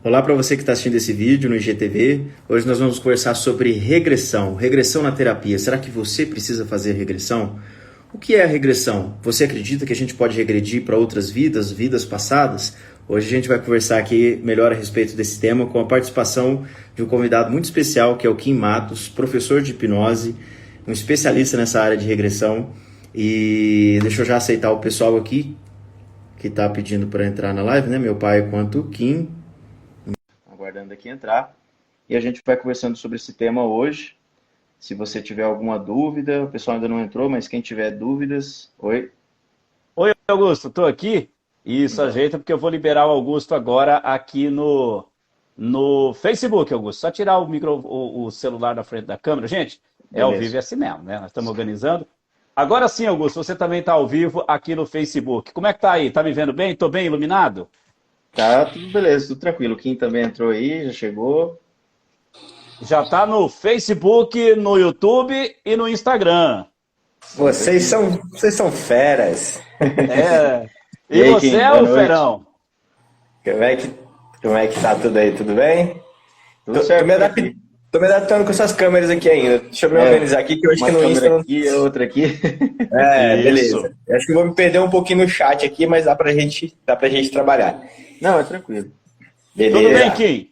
Olá para você que está assistindo esse vídeo no IGTV. Hoje nós vamos conversar sobre regressão, regressão na terapia. Será que você precisa fazer regressão? O que é a regressão? Você acredita que a gente pode regredir para outras vidas, vidas passadas? Hoje a gente vai conversar aqui melhor a respeito desse tema com a participação de um convidado muito especial, que é o Kim Matos, professor de hipnose, um especialista nessa área de regressão. E deixa eu já aceitar o pessoal aqui que está pedindo para entrar na live, né? Meu pai quanto o Kim. Aguardando aqui entrar. E a gente vai conversando sobre esse tema hoje. Se você tiver alguma dúvida, o pessoal ainda não entrou, mas quem tiver dúvidas... Oi? Oi, Augusto, estou aqui. Isso, ajeita, porque eu vou liberar o Augusto agora aqui no Facebook, Augusto. Só tirar o celular da frente da câmera. Gente, é ao vivo Beleza. e assim mesmo, né? Nós estamos organizando. Agora sim, Augusto, você também está ao vivo aqui no Facebook. Como é que tá aí? Tá me vendo bem? Estou bem iluminado? Tá, tudo beleza, tudo tranquilo. O Kim também entrou aí, já chegou. Já está no Facebook, no YouTube e no Instagram. Vamos ver aqui. Vocês são feras. É. E E aí, você Kim, é boa o noite. Ferão? Como é que, como é que tá tudo aí? Tudo bem? Tudo Tô, tô certo me por adap- aqui. tô me adaptando com essas câmeras aqui ainda. Deixa eu me É, organizar aqui, que eu acho que uma no Insta câmera não. aqui, a outra aqui. É, Isso. beleza. Eu acho que eu vou me perder um pouquinho no chat aqui, mas dá pra gente trabalhar. Não, é tranquilo. Tudo bem, Beleza. Kim?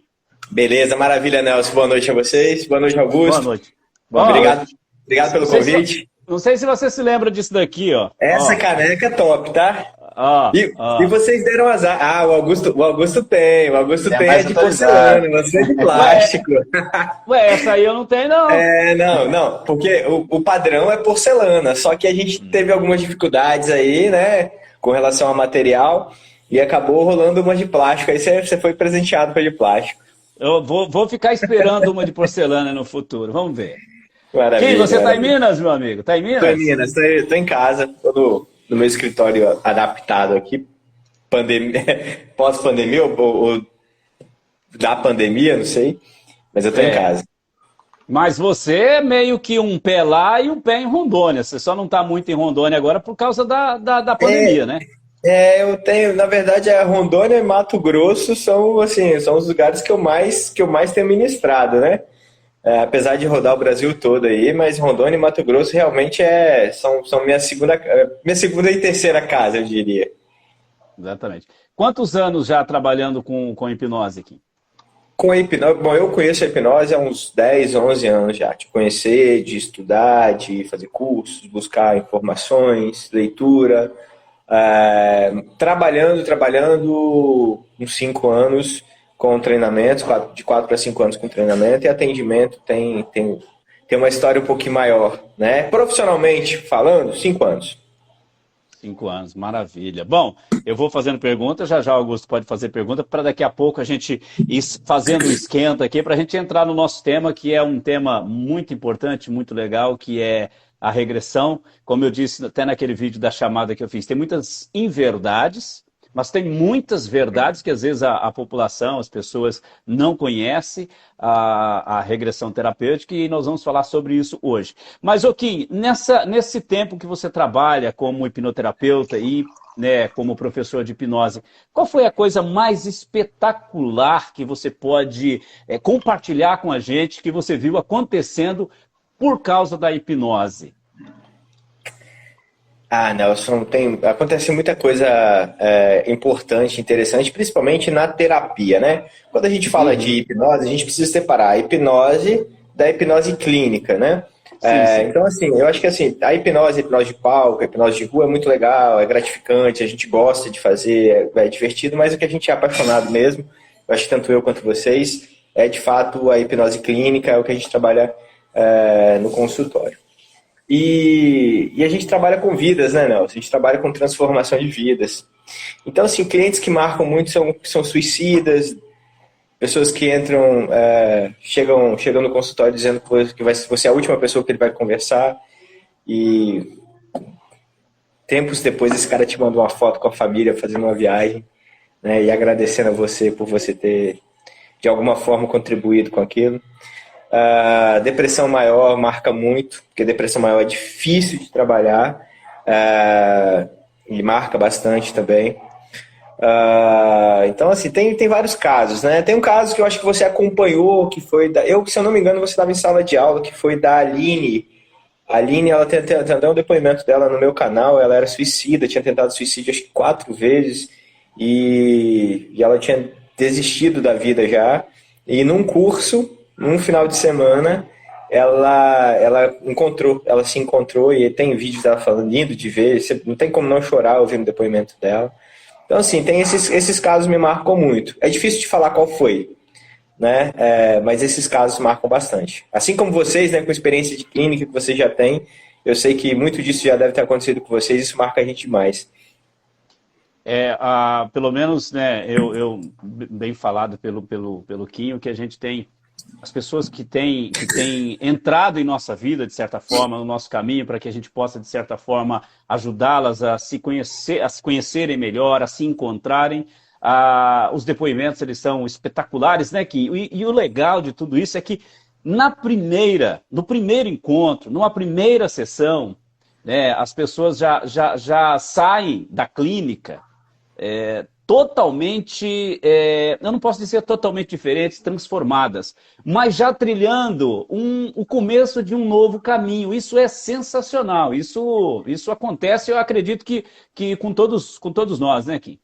Beleza, maravilha, Nelson. Boa noite a vocês. Boa noite, Boa Augusto. noite. Boa Ó, Obrigado, noite. obrigado não pelo sei se, convite. não sei se você se lembra disso daqui, ó. Essa Ó, caneca é top, tá? ó, E ó. vocês deram azar. Ah, o Augusto tem. O Augusto É tem é mais de atualizado. porcelana, você é de Ué, plástico. essa aí eu não tenho, não. Não, porque o padrão é porcelana, só que a gente teve algumas dificuldades aí, né, com relação ao material, e acabou rolando uma de plástico, aí você foi presenteado com a de plástico. Eu vou ficar esperando uma de porcelana no futuro. Vamos ver. Kim, Maravilha, você tá em maravilha. Minas, meu amigo? Tá em Tô em Minas? Minas, tô em casa, tô no meu escritório adaptado aqui, pandemia, pós-pandemia ou da pandemia, não sei, mas eu tô em É. casa. Mas você é meio que um pé lá e um pé em Rondônia. Você só não tá muito em Rondônia agora por causa da pandemia, né? Eu tenho, na verdade, a Rondônia e Mato Grosso são assim, são os lugares que eu mais tenho ministrado, né? Apesar de rodar o Brasil todo aí, mas Rondônia e Mato Grosso realmente são minha segunda e terceira casa, eu diria. Exatamente. Quantos anos já trabalhando com hipnose, Kim? Com a hipnose, bom, eu conheço a hipnose há uns 10, 11 anos já, de conhecer, de estudar, de fazer cursos, buscar informações, leitura, trabalhando uns 5 anos com treinamentos, de 4 para 5 anos com treinamento, e atendimento tem uma história um pouquinho maior, né? Profissionalmente falando, 5 anos. 5 anos, maravilha. Bom, eu vou fazendo perguntas, já já o Augusto pode fazer pergunta, para daqui a pouco a gente ir fazendo um esquenta aqui, para a gente entrar no nosso tema, que é um tema muito importante, muito legal, que é a regressão. Como eu disse até naquele vídeo da chamada que eu fiz, tem muitas inverdades, mas tem muitas verdades que às vezes a população, as pessoas não conhecem a regressão terapêutica, e nós vamos falar sobre isso hoje. Mas, Kim, nesse tempo que você trabalha como hipnoterapeuta e, né, como professor de hipnose, qual foi a coisa mais espetacular que você pode compartilhar com a gente, que você viu acontecendo por causa da hipnose? Ah, Nelson, acontece muita coisa importante, interessante, principalmente na terapia, né? Quando a gente fala de Uhum. hipnose, a gente precisa separar a hipnose da hipnose clínica, né? Sim, sim. Então, assim, eu acho que assim, a hipnose de palco, a hipnose de rua é muito legal, é gratificante, a gente gosta de fazer, é divertido, mas o que a gente é apaixonado mesmo, eu acho que tanto eu quanto vocês, é de fato a hipnose clínica, é o que a gente trabalha no consultório. E a gente trabalha com vidas, né, Nelson? A gente trabalha com transformação de vidas. Então, assim, clientes que marcam muito são suicidas, pessoas que chegam no consultório dizendo que você é a última pessoa que ele vai conversar, e tempos depois esse cara te manda uma foto com a família fazendo uma viagem, né, e agradecendo a você por você ter, de alguma forma, contribuído com aquilo. A depressão maior marca muito, porque depressão maior é difícil de trabalhar, e marca bastante também. Então, assim, tem vários casos, né? Tem um caso que eu acho que você acompanhou, que foi se eu não me engano, você estava em sala de aula, que foi da Aline. A Aline, ela tem até um depoimento dela no meu canal. Ela era suicida, tinha tentado suicídio acho que 4 vezes, e ela tinha desistido da vida já. E num curso, num final de semana, ela se encontrou, e tem vídeos dela falando, lindo de ver, você não tem como não chorar ouvindo o depoimento dela. Então, assim, tem esses casos me marcam muito. É difícil de falar qual foi, né? Mas esses casos marcam bastante. Assim como vocês, né, com experiência de clínica que vocês já têm, eu sei que muito disso já deve ter acontecido com vocês, isso marca a gente demais. Pelo menos, né, eu bem falado pelo Quinho, que a gente tem as pessoas que têm entrado em nossa vida, de certa forma, no nosso caminho, para que a gente possa, de certa forma, ajudá-las a se conhecerem melhor, a se encontrarem. Os depoimentos, eles são espetaculares, né, Quinho? E o legal de tudo isso é que no primeiro encontro, numa primeira sessão, né, as pessoas já saem da clínica totalmente, eu não posso dizer totalmente diferentes, transformadas, mas já trilhando o começo de um novo caminho. Isso é sensacional, isso acontece, eu acredito que com todos nós, né, Kim?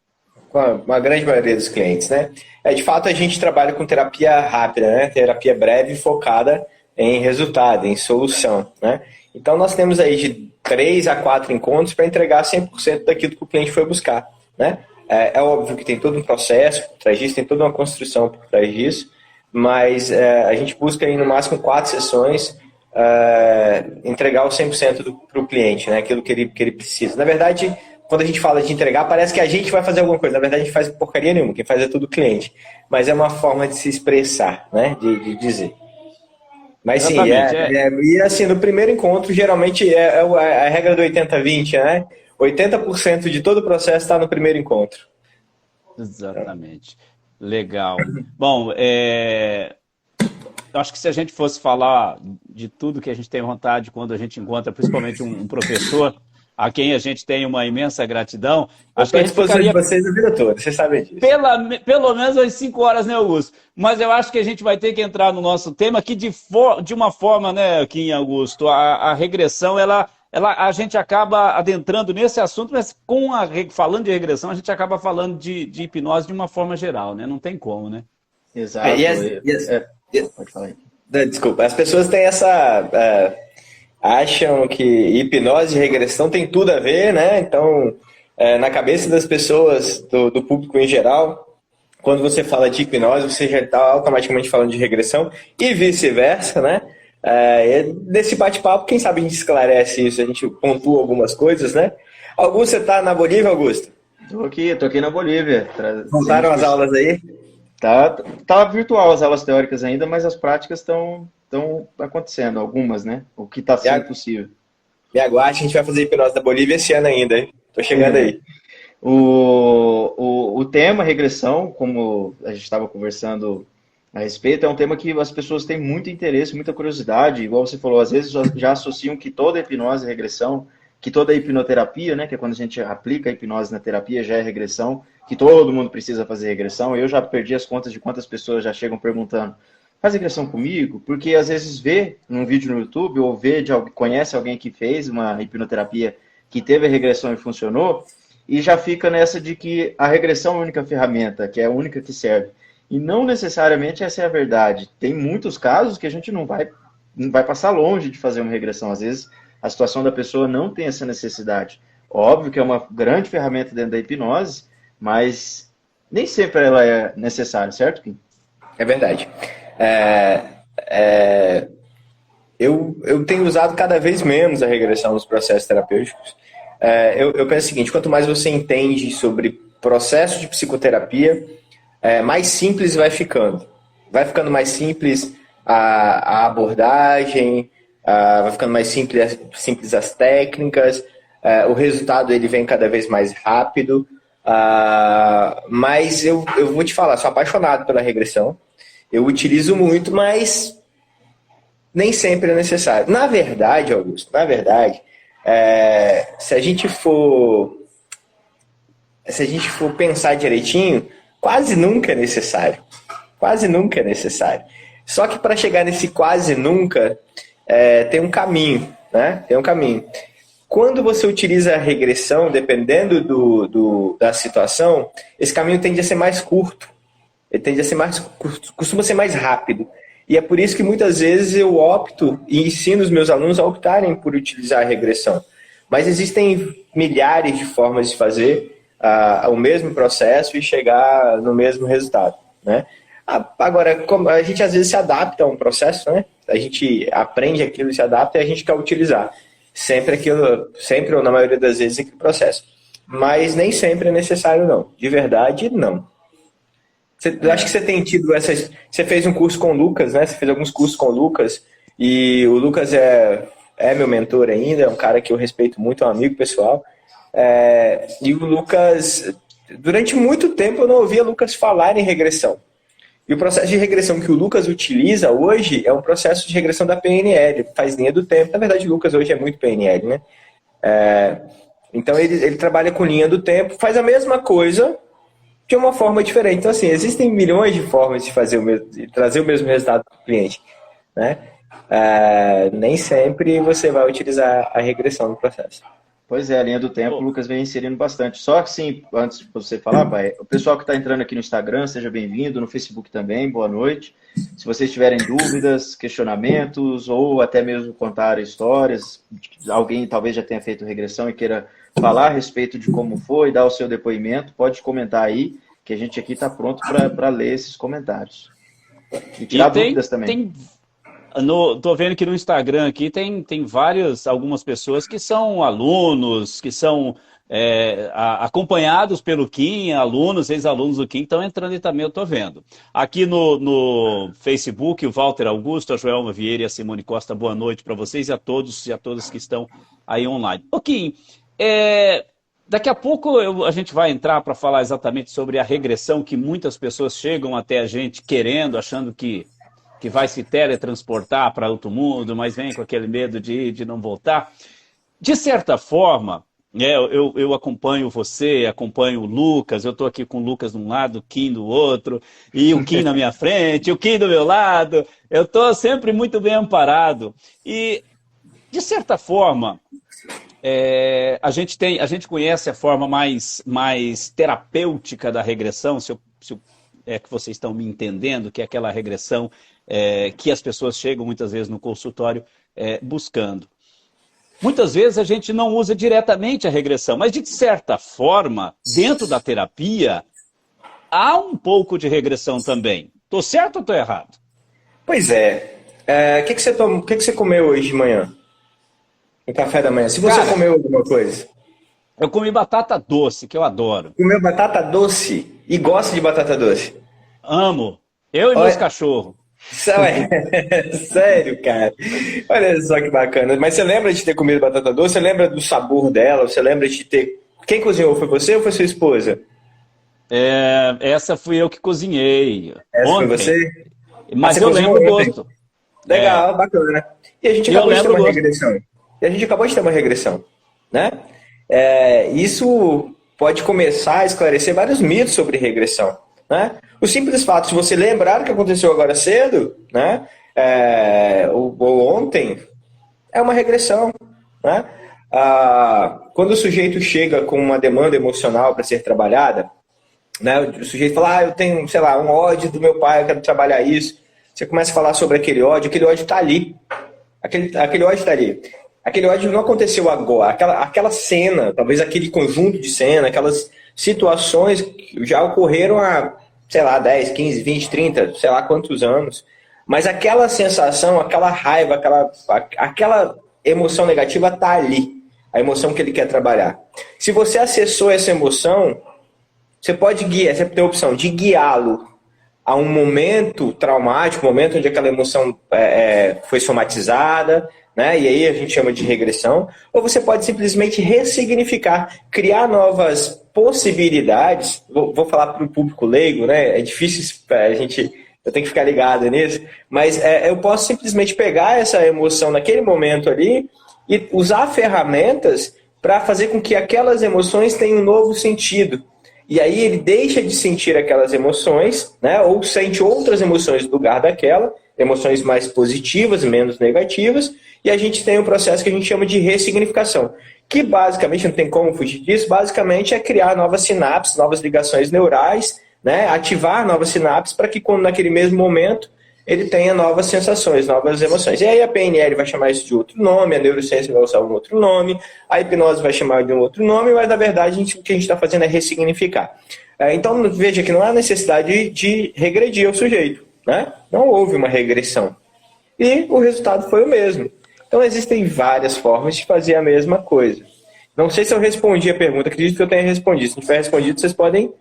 Com uma grande maioria dos clientes, né? De fato, a gente trabalha com terapia rápida, né? Terapia breve focada em resultado, em solução, né? Então, nós temos aí de 3 a 4 encontros para entregar 100% daquilo que o cliente foi buscar, né? É óbvio que tem todo um processo por trás disso, tem toda uma construção por trás disso, mas a gente busca aí no máximo 4 sessões entregar o 100% para o cliente, né? Aquilo que ele precisa. Na verdade, quando a gente fala de entregar, parece que a gente vai fazer alguma coisa. Na verdade, a gente faz porcaria nenhuma, quem faz é tudo o cliente. Mas é uma forma de se expressar, né? De dizer. Mas sim, e assim, no primeiro encontro, geralmente é a regra do 80-20, né? 80% de todo o processo está no primeiro encontro. Exatamente. Legal. Bom, eu acho que se a gente fosse falar de tudo que a gente tem vontade quando a gente encontra, principalmente um professor, a quem a gente tem uma imensa gratidão, acho que a gente ficaria... de vocês a vida toda, vocês sabem disso. Pelo menos às 5 horas, né, Augusto? Mas eu acho que a gente vai ter que entrar no nosso tema, que de uma forma, né, Kim Augusto, a regressão, a gente acaba adentrando nesse assunto, mas falando de regressão, a gente acaba falando de hipnose de uma forma geral, né? Não tem como, né? Exato. Pode falar aí. Desculpa, as pessoas têm acham que hipnose e regressão tem tudo a ver, né? Então, na cabeça das pessoas, do público em geral, quando você fala de hipnose, você já está automaticamente falando de regressão e vice-versa, né? Nesse bate-papo, quem sabe a gente esclarece isso, a gente pontua algumas coisas, né? Augusto, você está na Bolívia, Augusto? Tô aqui na Bolívia. Voltaram as aulas aí? Tá virtual as aulas teóricas ainda, mas as práticas estão acontecendo, algumas, né? O que está sendo possível. Me aguarde, a gente vai fazer hipnose da Bolívia esse ano ainda, hein? Tô chegando aí. O tema regressão, como a gente estava conversando a respeito, é um tema que as pessoas têm muito interesse, muita curiosidade, igual você falou, às vezes já associam que toda hipnose é regressão, que toda hipnoterapia, né, que é quando a gente aplica a hipnose na terapia, já é regressão, que todo mundo precisa fazer regressão. Eu já perdi as contas de quantas pessoas já chegam perguntando, faz regressão comigo? Porque às vezes vê num vídeo no YouTube, ou conhece alguém que fez uma hipnoterapia que teve a regressão e funcionou, e já fica nessa de que a regressão é a única ferramenta, que é a única que serve. E não necessariamente essa é a verdade. Tem muitos casos que a gente não vai passar longe de fazer uma regressão. Às vezes a situação da pessoa não tem essa necessidade. Óbvio que é uma grande ferramenta dentro da hipnose, mas nem sempre ela é necessária, certo, Kim? É verdade. Eu tenho usado cada vez menos a regressão nos processos terapêuticos. Eu penso o seguinte, quanto mais você entende sobre processo de psicoterapia, mais simples vai ficando. Vai ficando mais simples a abordagem, vai ficando mais simples as técnicas, o resultado ele vem cada vez mais rápido, mas eu vou te falar, sou apaixonado pela regressão, eu utilizo muito, mas nem sempre é necessário. Na verdade, Augusto, se a gente for se a gente for pensar direitinho, quase nunca é necessário. Quase nunca é necessário. Só que para chegar nesse quase nunca, tem um caminho, né? Tem um caminho. Quando você utiliza a regressão, dependendo da situação, esse caminho tende a ser mais curto. Ele tende a ser costuma ser mais rápido. E é por isso que muitas vezes eu opto e ensino os meus alunos a optarem por utilizar a regressão. Mas existem milhares de formas de fazer o mesmo processo e chegar no mesmo resultado, né? Agora, a gente às vezes se adapta a um processo, né? A gente aprende aquilo, se adapta e a gente quer utilizar. Sempre ou na maioria das vezes aquele processo. Mas nem sempre é necessário, não. De verdade, não. Eu acho que você tem tido essas... Você fez um curso com o Lucas, né? Você fez alguns cursos com o Lucas. E o Lucas é meu mentor ainda, é um cara que eu respeito muito, é um amigo pessoal. E o Lucas... Durante muito tempo eu não ouvia o Lucas falar em regressão. E o processo de regressão que o Lucas utiliza hoje é um processo de regressão da PNL, faz linha do tempo. Na verdade, o Lucas hoje é muito PNL, né? Então, ele trabalha com linha do tempo, faz a mesma coisa de uma forma diferente. Então, assim, existem milhões de formas de de trazer o mesmo resultado para o cliente, né? Nem sempre você vai utilizar a regressão no processo. Pois é, a linha do tempo o Lucas vem inserindo bastante. Só que, sim, antes de você falar, pai, o pessoal que está entrando aqui no Instagram, seja bem-vindo, no Facebook também, boa noite. Se vocês tiverem dúvidas, questionamentos, ou até mesmo contar histórias, alguém talvez já tenha feito regressão e queira falar a respeito de como foi, dar o seu depoimento, pode comentar aí, que a gente aqui está pronto para ler esses comentários. E tirar dúvidas também. Tô vendo que no Instagram aqui tem algumas pessoas que são alunos, que são acompanhados pelo Kim, alunos, ex-alunos do Kim, estão entrando e também eu tô vendo. Aqui no Facebook, o Walter Augusto, a Joelma Vieira e a Simone Costa, boa noite para vocês e a todos que estão aí online. Ô Kim, daqui a pouco a gente vai entrar para falar exatamente sobre a regressão que muitas pessoas chegam até a gente querendo, achando que vai se teletransportar para outro mundo, mas vem com aquele medo de não voltar. De certa forma, eu acompanho você, acompanho o Lucas, eu estou aqui com o Lucas de um lado, o Kim do outro, e o Kim na minha frente, o Kim do meu lado, eu estou sempre muito bem amparado. E, de certa forma, a gente conhece a forma mais terapêutica da regressão, se é que vocês estão me entendendo, que é aquela regressão que as pessoas chegam muitas vezes no consultório buscando. Muitas vezes a gente não usa diretamente a regressão, mas de certa forma, dentro da terapia, há um pouco de regressão também. Estou certo ou estou errado? Pois é. O que você comeu hoje de manhã? No café da manhã? Se você comeu alguma coisa? Eu comi batata doce, que eu adoro. Comeu batata doce? E gosta de batata doce? Amo. Eu e meus cachorros. Sério, cara? Olha só que bacana. Mas você lembra de ter comido batata doce? Você lembra do sabor dela? Você lembra de ter... Quem cozinhou? Foi você ou foi sua esposa? Essa fui eu que cozinhei. Essa ontem. Foi você? Mas eu lembro o gosto. Legal, bacana. E a gente acabou de ter uma regressão. Né? Isso pode começar a esclarecer vários mitos sobre regressão. Né? O simples fato de você lembrar o que aconteceu agora cedo, né? Ou ontem, é uma regressão. Né? Quando o sujeito chega com uma demanda emocional para ser trabalhada, né? O sujeito fala, eu tenho, sei lá, um ódio do meu pai, eu quero trabalhar isso. Você começa a falar sobre aquele ódio está ali. Aquele ódio está ali. Aquele ódio não aconteceu agora. Aquela cena, talvez aquele conjunto de cena, aquelas situações que já ocorreram há, sei lá, 10, 15, 20, 30, sei lá quantos anos. Mas aquela sensação, aquela raiva, aquela emoção negativa está ali. A emoção que ele quer trabalhar. Se você acessou essa emoção, você pode guiar, você tem a opção de guiá-lo a um momento traumático, um momento onde aquela emoção foi somatizada, né? E aí a gente chama de regressão, ou você pode simplesmente ressignificar, criar novas possibilidades. Vou falar para o público leigo, né? É difícil, eu tenho que ficar ligado nisso, mas eu posso simplesmente pegar essa emoção naquele momento ali e usar ferramentas para fazer com que aquelas emoções tenham um novo sentido. e aí ele deixa de sentir aquelas emoções, né? Ou sente outras emoções no lugar daquela, emoções mais positivas, menos negativas, e a gente tem um processo que a gente chama de ressignificação, que basicamente, não tem como fugir disso, basicamente é criar novas sinapses, novas ligações neurais, né? Ativar novas sinapses para que quando naquele mesmo momento ele tenha novas sensações, novas emoções. E aí a PNL vai chamar isso de outro nome, a neurociência vai usar um outro nome, a hipnose vai chamar de um outro nome, mas na verdade o que a gente está fazendo é ressignificar. Então veja que não há necessidade de regredir ao sujeito, né? Não houve uma regressão. E o resultado foi o mesmo. Então existem várias formas de fazer a mesma coisa. Não sei se eu respondi a pergunta, acredito que eu tenha respondido. Se não tiver respondido, vocês podem...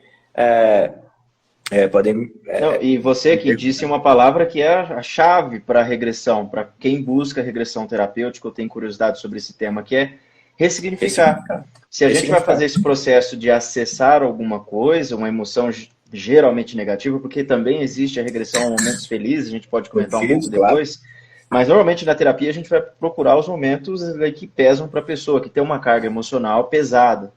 Não, e você que disse uma palavra que é a chave para a regressão, para quem busca regressão terapêutica ou tem curiosidade sobre esse tema, que é ressignificar. Se a gente vai fazer esse processo de acessar alguma coisa, uma emoção geralmente negativa, porque também existe a regressão a momentos felizes, a gente pode comentar um pouco depois, mas normalmente na terapia a gente vai procurar os momentos que pesam para a pessoa, que tem uma carga emocional pesada.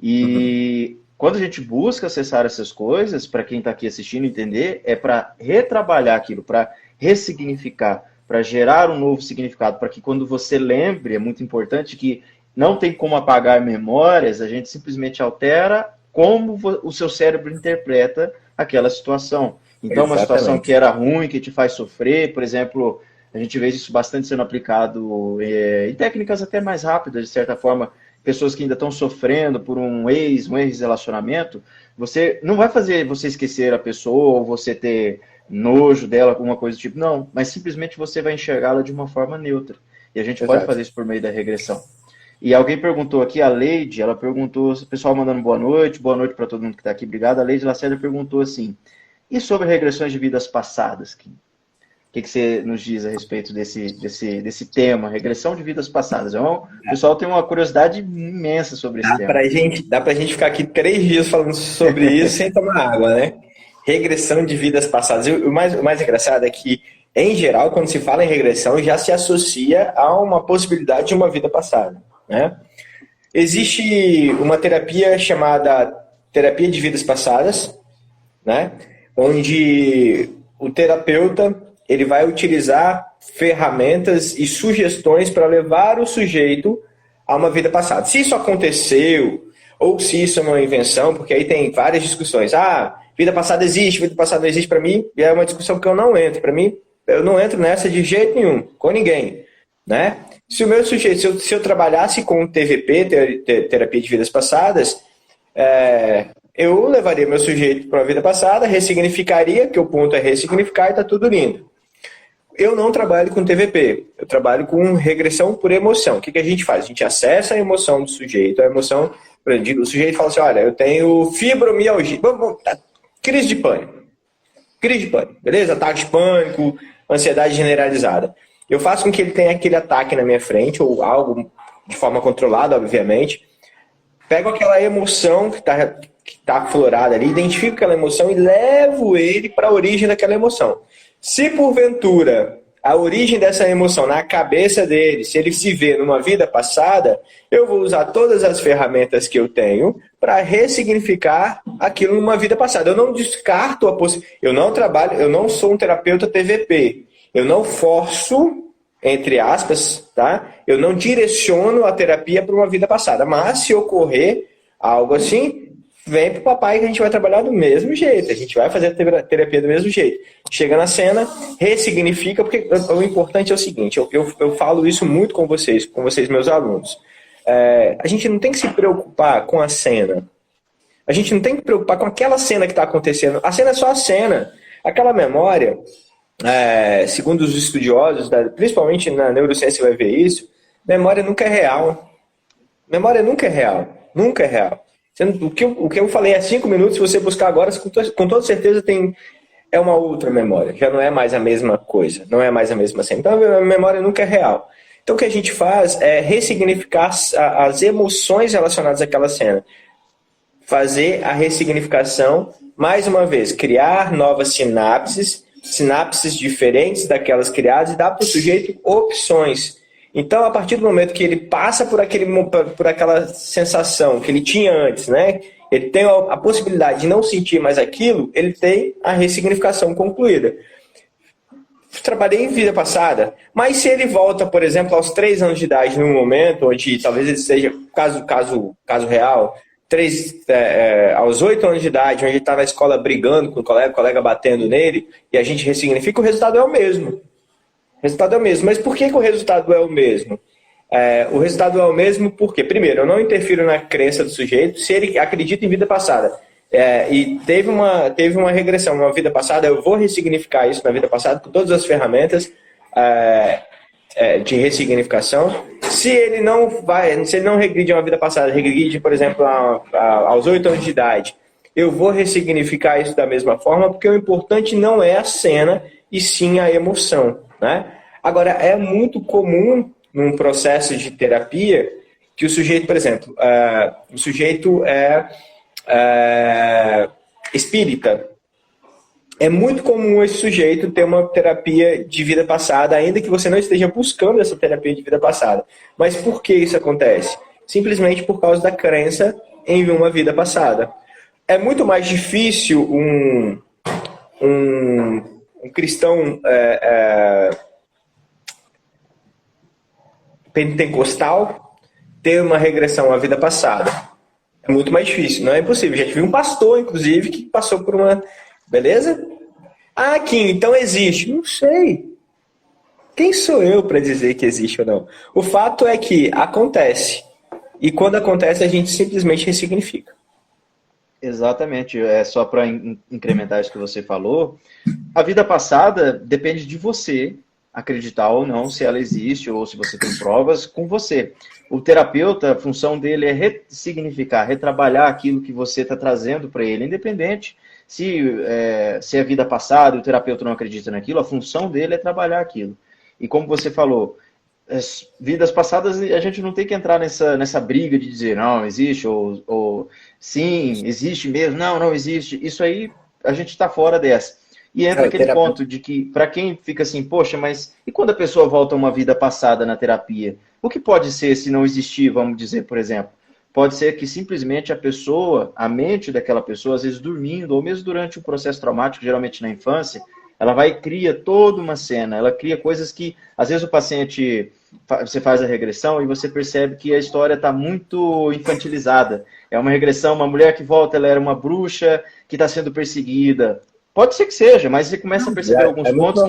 E quando a gente busca acessar essas coisas, para quem está aqui assistindo entender, é para retrabalhar aquilo, para ressignificar, para gerar um novo significado, para que quando você lembre, é muito importante que não tem como apagar memórias, a gente simplesmente altera como o seu cérebro interpreta aquela situação. Então, uma situação que era ruim, que te faz sofrer, por exemplo, a gente vê isso bastante sendo aplicado em técnicas até mais rápidas, de certa forma, pessoas que ainda estão sofrendo por um ex-relacionamento, você não vai fazer você esquecer a pessoa ou você ter nojo dela, alguma coisa do tipo, não, mas simplesmente você vai enxergá-la de uma forma neutra. E a gente pode fazer isso por meio da regressão. E alguém perguntou aqui, a Leide, ela perguntou, o pessoal mandando boa noite para todo mundo que está aqui, obrigado. A Leide Lacerda perguntou assim, e sobre regressões de vidas passadas, Kim? O que você nos diz a respeito desse tema, regressão de vidas passadas? O pessoal tem uma curiosidade imensa sobre esse tema. Dá pra gente ficar aqui 3 dias falando sobre isso sem tomar água, né? Regressão de vidas passadas. O mais engraçado é que, em geral, quando se fala em regressão, já se associa a uma possibilidade de uma vida passada, né? Existe uma terapia chamada terapia de vidas passadas, né? Onde o terapeuta ele vai utilizar ferramentas e sugestões para levar o sujeito a uma vida passada. Se isso aconteceu, ou se isso é uma invenção, porque aí tem várias discussões. Vida passada existe, vida passada não existe para mim, e é uma discussão que eu não entro. Para mim, eu não entro nessa de jeito nenhum, com ninguém, né? Se o meu sujeito, se eu trabalhasse com TVP, terapia de vidas passadas, eu levaria meu sujeito para uma vida passada, ressignificaria, que o ponto é ressignificar e está tudo lindo. Eu não trabalho com TVP, eu trabalho com regressão por emoção. O que a gente faz? A gente acessa a emoção do sujeito, a emoção, o sujeito fala assim, olha, eu tenho fibromialgia, crise de pânico, beleza? Ataque de pânico, ansiedade generalizada. Eu faço com que ele tenha aquele ataque na minha frente, ou algo de forma controlada, obviamente, pego aquela emoção que está aflorada ali, identifico aquela emoção e levo ele para a origem daquela emoção. Se porventura a origem dessa emoção na cabeça dele, se ele se vê numa vida passada, eu vou usar todas as ferramentas que eu tenho para ressignificar aquilo numa vida passada. Eu não descarto a possibilidade. Eu não sou um terapeuta TVP. Eu não forço, entre aspas, tá? Eu não direciono a terapia para uma vida passada. Mas se ocorrer algo assim, vem pro papai que a gente vai trabalhar do mesmo jeito. A gente vai fazer a terapia do mesmo jeito. Chega na cena, ressignifica, porque o importante é o seguinte, eu falo isso muito com vocês meus alunos. A gente não tem que se preocupar com a cena. A gente não tem que se preocupar com aquela cena que está acontecendo. A cena é só a cena. Aquela memória, segundo os estudiosos, principalmente na neurociência vai ver isso, memória nunca é real. Memória nunca é real. Nunca é real. O que eu falei há 5 minutos, se você buscar agora, com toda certeza é uma outra memória. Já não é mais a mesma coisa. Não é mais a mesma cena. Então a memória nunca é real. Então o que a gente faz é ressignificar as emoções relacionadas àquela cena. Fazer a ressignificação, mais uma vez, criar novas sinapses diferentes daquelas criadas e dar para o sujeito opções. Então, a partir do momento que ele passa por aquela sensação que ele tinha antes, né? ele tem a possibilidade de não sentir mais aquilo, ele tem a ressignificação concluída. Trabalhei em vida passada, mas se ele volta, por exemplo, aos 3 anos de idade, num momento onde talvez ele seja, caso real, aos 8 anos de idade, onde ele está na escola brigando com o colega batendo nele, e a gente ressignifica, o resultado é o mesmo. O resultado é o mesmo. Mas por que o resultado é o mesmo? O resultado é o mesmo porque, primeiro, eu não interfiro na crença do sujeito se ele acredita em vida passada. E teve uma regressão, uma vida passada, eu vou ressignificar isso na vida passada com todas as ferramentas de ressignificação. Se ele não regride uma vida passada, regride, por exemplo, aos 8 anos de idade, eu vou ressignificar isso da mesma forma, porque o importante não é a cena, e sim a emoção, né? Agora, é muito comum num processo de terapia que o sujeito, por exemplo, o sujeito é espírita. É muito comum esse sujeito ter uma terapia de vida passada, ainda que você não esteja buscando essa terapia de vida passada. Mas por que isso acontece? Simplesmente por causa da crença em uma vida passada. É muito mais difícil um cristão pentecostal ter uma regressão à vida passada. É muito mais difícil, não é impossível. Já tive um pastor, inclusive, que passou por uma... Beleza? Ah, Kim, então existe. Não sei. Quem sou eu para dizer que existe ou não? O fato é que acontece. E quando acontece, a gente simplesmente ressignifica. Exatamente. Só para incrementar isso que você falou, a vida passada depende de você acreditar ou não se ela existe ou se você tem provas com você. O terapeuta, a função dele é ressignificar, retrabalhar aquilo que você está trazendo para ele, independente se é vida passada e o terapeuta não acredita naquilo, a função dele é trabalhar aquilo. E como você falou, as vidas passadas, a gente não tem que entrar nessa briga de dizer não, existe, ou sim, existe mesmo, não existe. Isso aí, a gente está fora dessa. E entra aquele ponto de que, para quem fica assim, poxa, mas e quando a pessoa volta a uma vida passada na terapia? O que pode ser se não existir, vamos dizer, por exemplo? Pode ser que simplesmente a mente daquela pessoa, às vezes dormindo, ou mesmo durante um processo traumático, geralmente na infância, ela vai e cria toda uma cena, ela cria coisas que, às vezes o paciente, você faz a regressão e você percebe que a história está muito infantilizada. É uma regressão, uma mulher que volta, ela era uma bruxa que está sendo perseguida. Pode ser que seja, mas você começa a perceber alguns pontos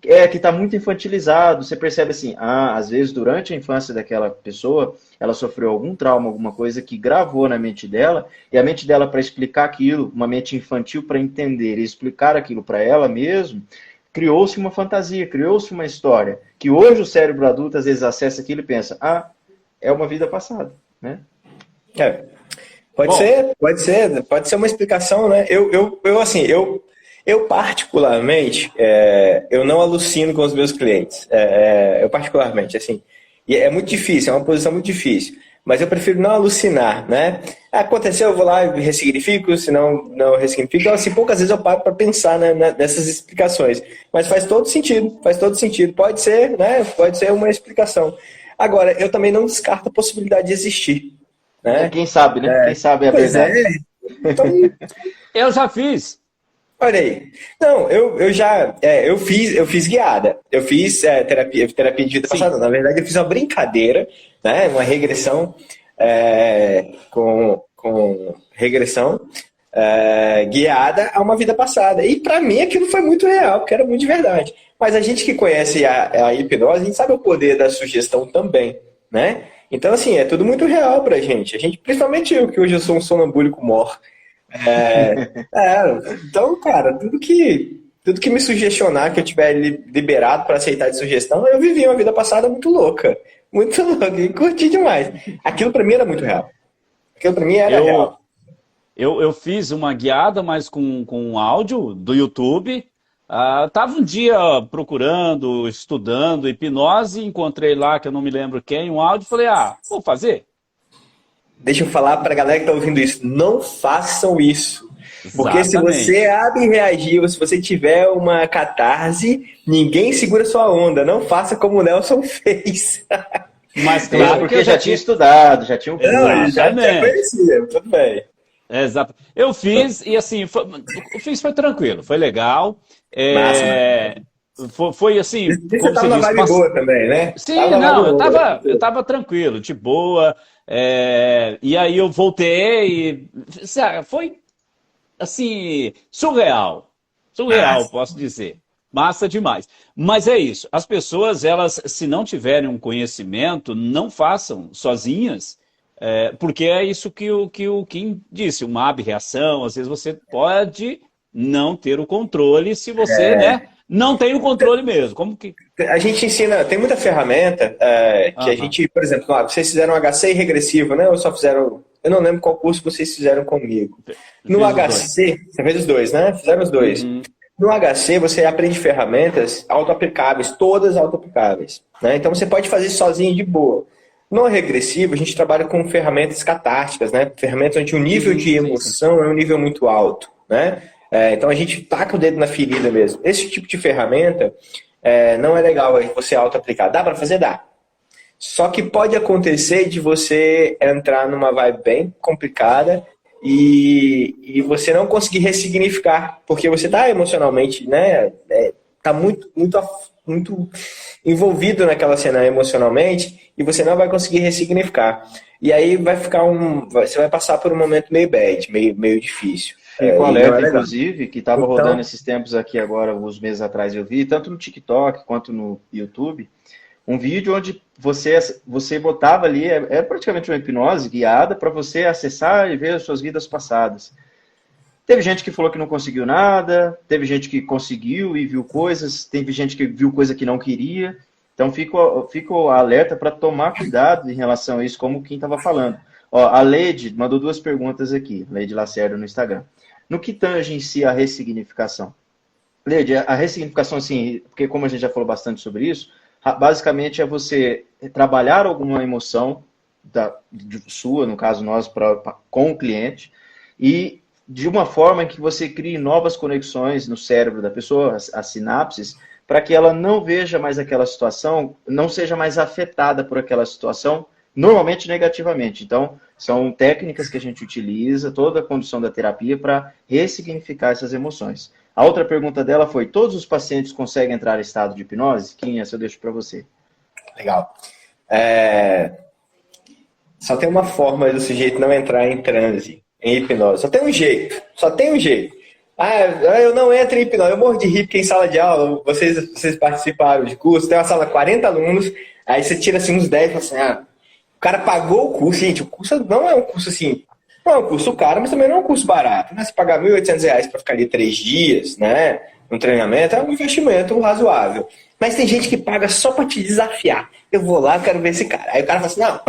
que está muito infantilizado. Você percebe assim, às vezes durante a infância daquela pessoa, ela sofreu algum trauma, alguma coisa que gravou na mente dela, e a mente dela, para explicar aquilo, uma mente infantil para entender e explicar aquilo para ela mesmo, criou-se uma fantasia, criou-se uma história, que hoje o cérebro adulto às vezes acessa aquilo e pensa, é uma vida passada, né? Pode ser uma explicação, né? Eu particularmente, eu não alucino com os meus clientes. Eu particularmente, assim, e é muito difícil, é uma posição muito difícil. Mas eu prefiro não alucinar, né? Aconteceu, eu vou lá e ressignifico, se não ressignifico. Então, assim, poucas vezes eu paro para pensar, né, nessas explicações. Mas faz todo sentido. Pode ser, né? Pode ser uma explicação. Agora, eu também não descarto a possibilidade de existir. Né? Quem sabe, né? Quem sabe é a verdade. Então, eu já fiz. Olha aí. Não, eu fiz guiada. Eu fiz terapia de vida passada. Na verdade, eu fiz uma brincadeira, né? Uma regressão com regressão guiada a uma vida passada. E para mim aquilo foi muito real, porque era muito de verdade. Mas a gente que conhece a hipnose, a gente sabe o poder da sugestão também, né? Então, assim, é tudo muito real pra gente. Principalmente eu, que hoje eu sou um sonambúlico mor. Então, cara, tudo que me sugestionar, que eu tiver liberado para aceitar de sugestão, eu vivi uma vida passada muito louca. Muito louca, e curti demais. Aquilo pra mim era muito real. Aquilo pra mim era real. Eu fiz uma guiada, mas com áudio do YouTube. Tava um dia procurando, estudando hipnose, encontrei lá, que eu não me lembro quem, um áudio, falei, vou fazer. Deixa eu falar pra galera que tá ouvindo isso, não façam isso. Porque Exatamente. Se você abre e reagir, ou se você tiver uma catarse, ninguém segura sua onda. Não faça como o Nelson fez. Mas claro porque eu já tinha estudado, já tinha ouvido. Já conhecia, tudo bem. Exato. Eu fiz e assim, foi tranquilo, foi legal. Foi assim, Você como estava você numa disse, vibe boa também, né? sim, não, eu tava tranquilo, de boa. E aí eu voltei e foi assim, surreal. Surreal, posso dizer. Massa demais. Mas é isso. As pessoas, elas, se não tiverem um conhecimento, não façam sozinhas, porque é isso que o Kim disse, uma abreação. Às vezes você pode não ter o controle se você, né, não tem o controle mesmo. Como que... A gente ensina, tem muita ferramenta que a gente, por exemplo, vocês fizeram HC e regressivo, né? Ou só fizeram... Eu não lembro qual curso vocês fizeram comigo. No HC, você fez os dois, né? Fizeram os dois. No HC, você aprende ferramentas auto-aplicáveis, todas auto-aplicáveis, né? Então, você pode fazer sozinho de boa. No regressivo, a gente trabalha com ferramentas catárticas, né? Ferramentas onde o nível de emoção é um nível muito alto, né? Então, a gente taca o dedo na ferida mesmo. Esse tipo de ferramenta não é legal você auto-aplicar. Dá para fazer? Dá. Só que pode acontecer de você entrar numa vibe bem complicada e você não conseguir ressignificar, porque você está emocionalmente, né? Tá muito envolvido naquela cena emocionalmente e você não vai conseguir ressignificar. E aí vai ficar você vai passar por um momento meio bad, meio difícil. Fico alerta, inclusive, que estava rodando esses tempos aqui agora, alguns meses atrás eu vi, tanto no TikTok quanto no YouTube, um vídeo onde você botava ali, é praticamente uma hipnose guiada para você acessar e ver as suas vidas passadas. Teve gente que falou que não conseguiu nada, teve gente que conseguiu e viu coisas, teve gente que viu coisa que não queria. Então, fico alerta para tomar cuidado em relação a isso, como quem estava falando. Ó, a Leide mandou 2 perguntas aqui, Leide Lacerda no Instagram. No que tange em si a ressignificação? Leide, a ressignificação, assim, porque como a gente já falou bastante sobre isso, basicamente é você trabalhar alguma emoção sua, no caso nós, com o cliente, e de uma forma que você crie novas conexões no cérebro da pessoa, as sinapses, para que ela não veja mais aquela situação, não seja mais afetada por aquela situação, normalmente negativamente. Então, são técnicas que a gente utiliza, toda a condução da terapia, para ressignificar essas emoções. A outra pergunta dela foi, todos os pacientes conseguem entrar em estado de hipnose? Kim, essa eu deixo para você. Legal. Só tem uma forma do sujeito não entrar em transe, em hipnose. Só tem um jeito. Eu não entro em hipnose. Eu morro de rir porque em sala de aula, vocês participaram de curso, tem uma sala de 40 alunos, aí você tira assim uns 10 e fala assim, o cara pagou o curso. Gente, o curso não é um curso assim, não é um curso caro, mas também não é um curso barato. Né? Você pagar R$1.800 para ficar ali 3 dias, né, no treinamento, é um investimento razoável. Mas tem gente que paga só para te desafiar. Eu vou lá, quero ver esse cara. Aí o cara fala assim, não,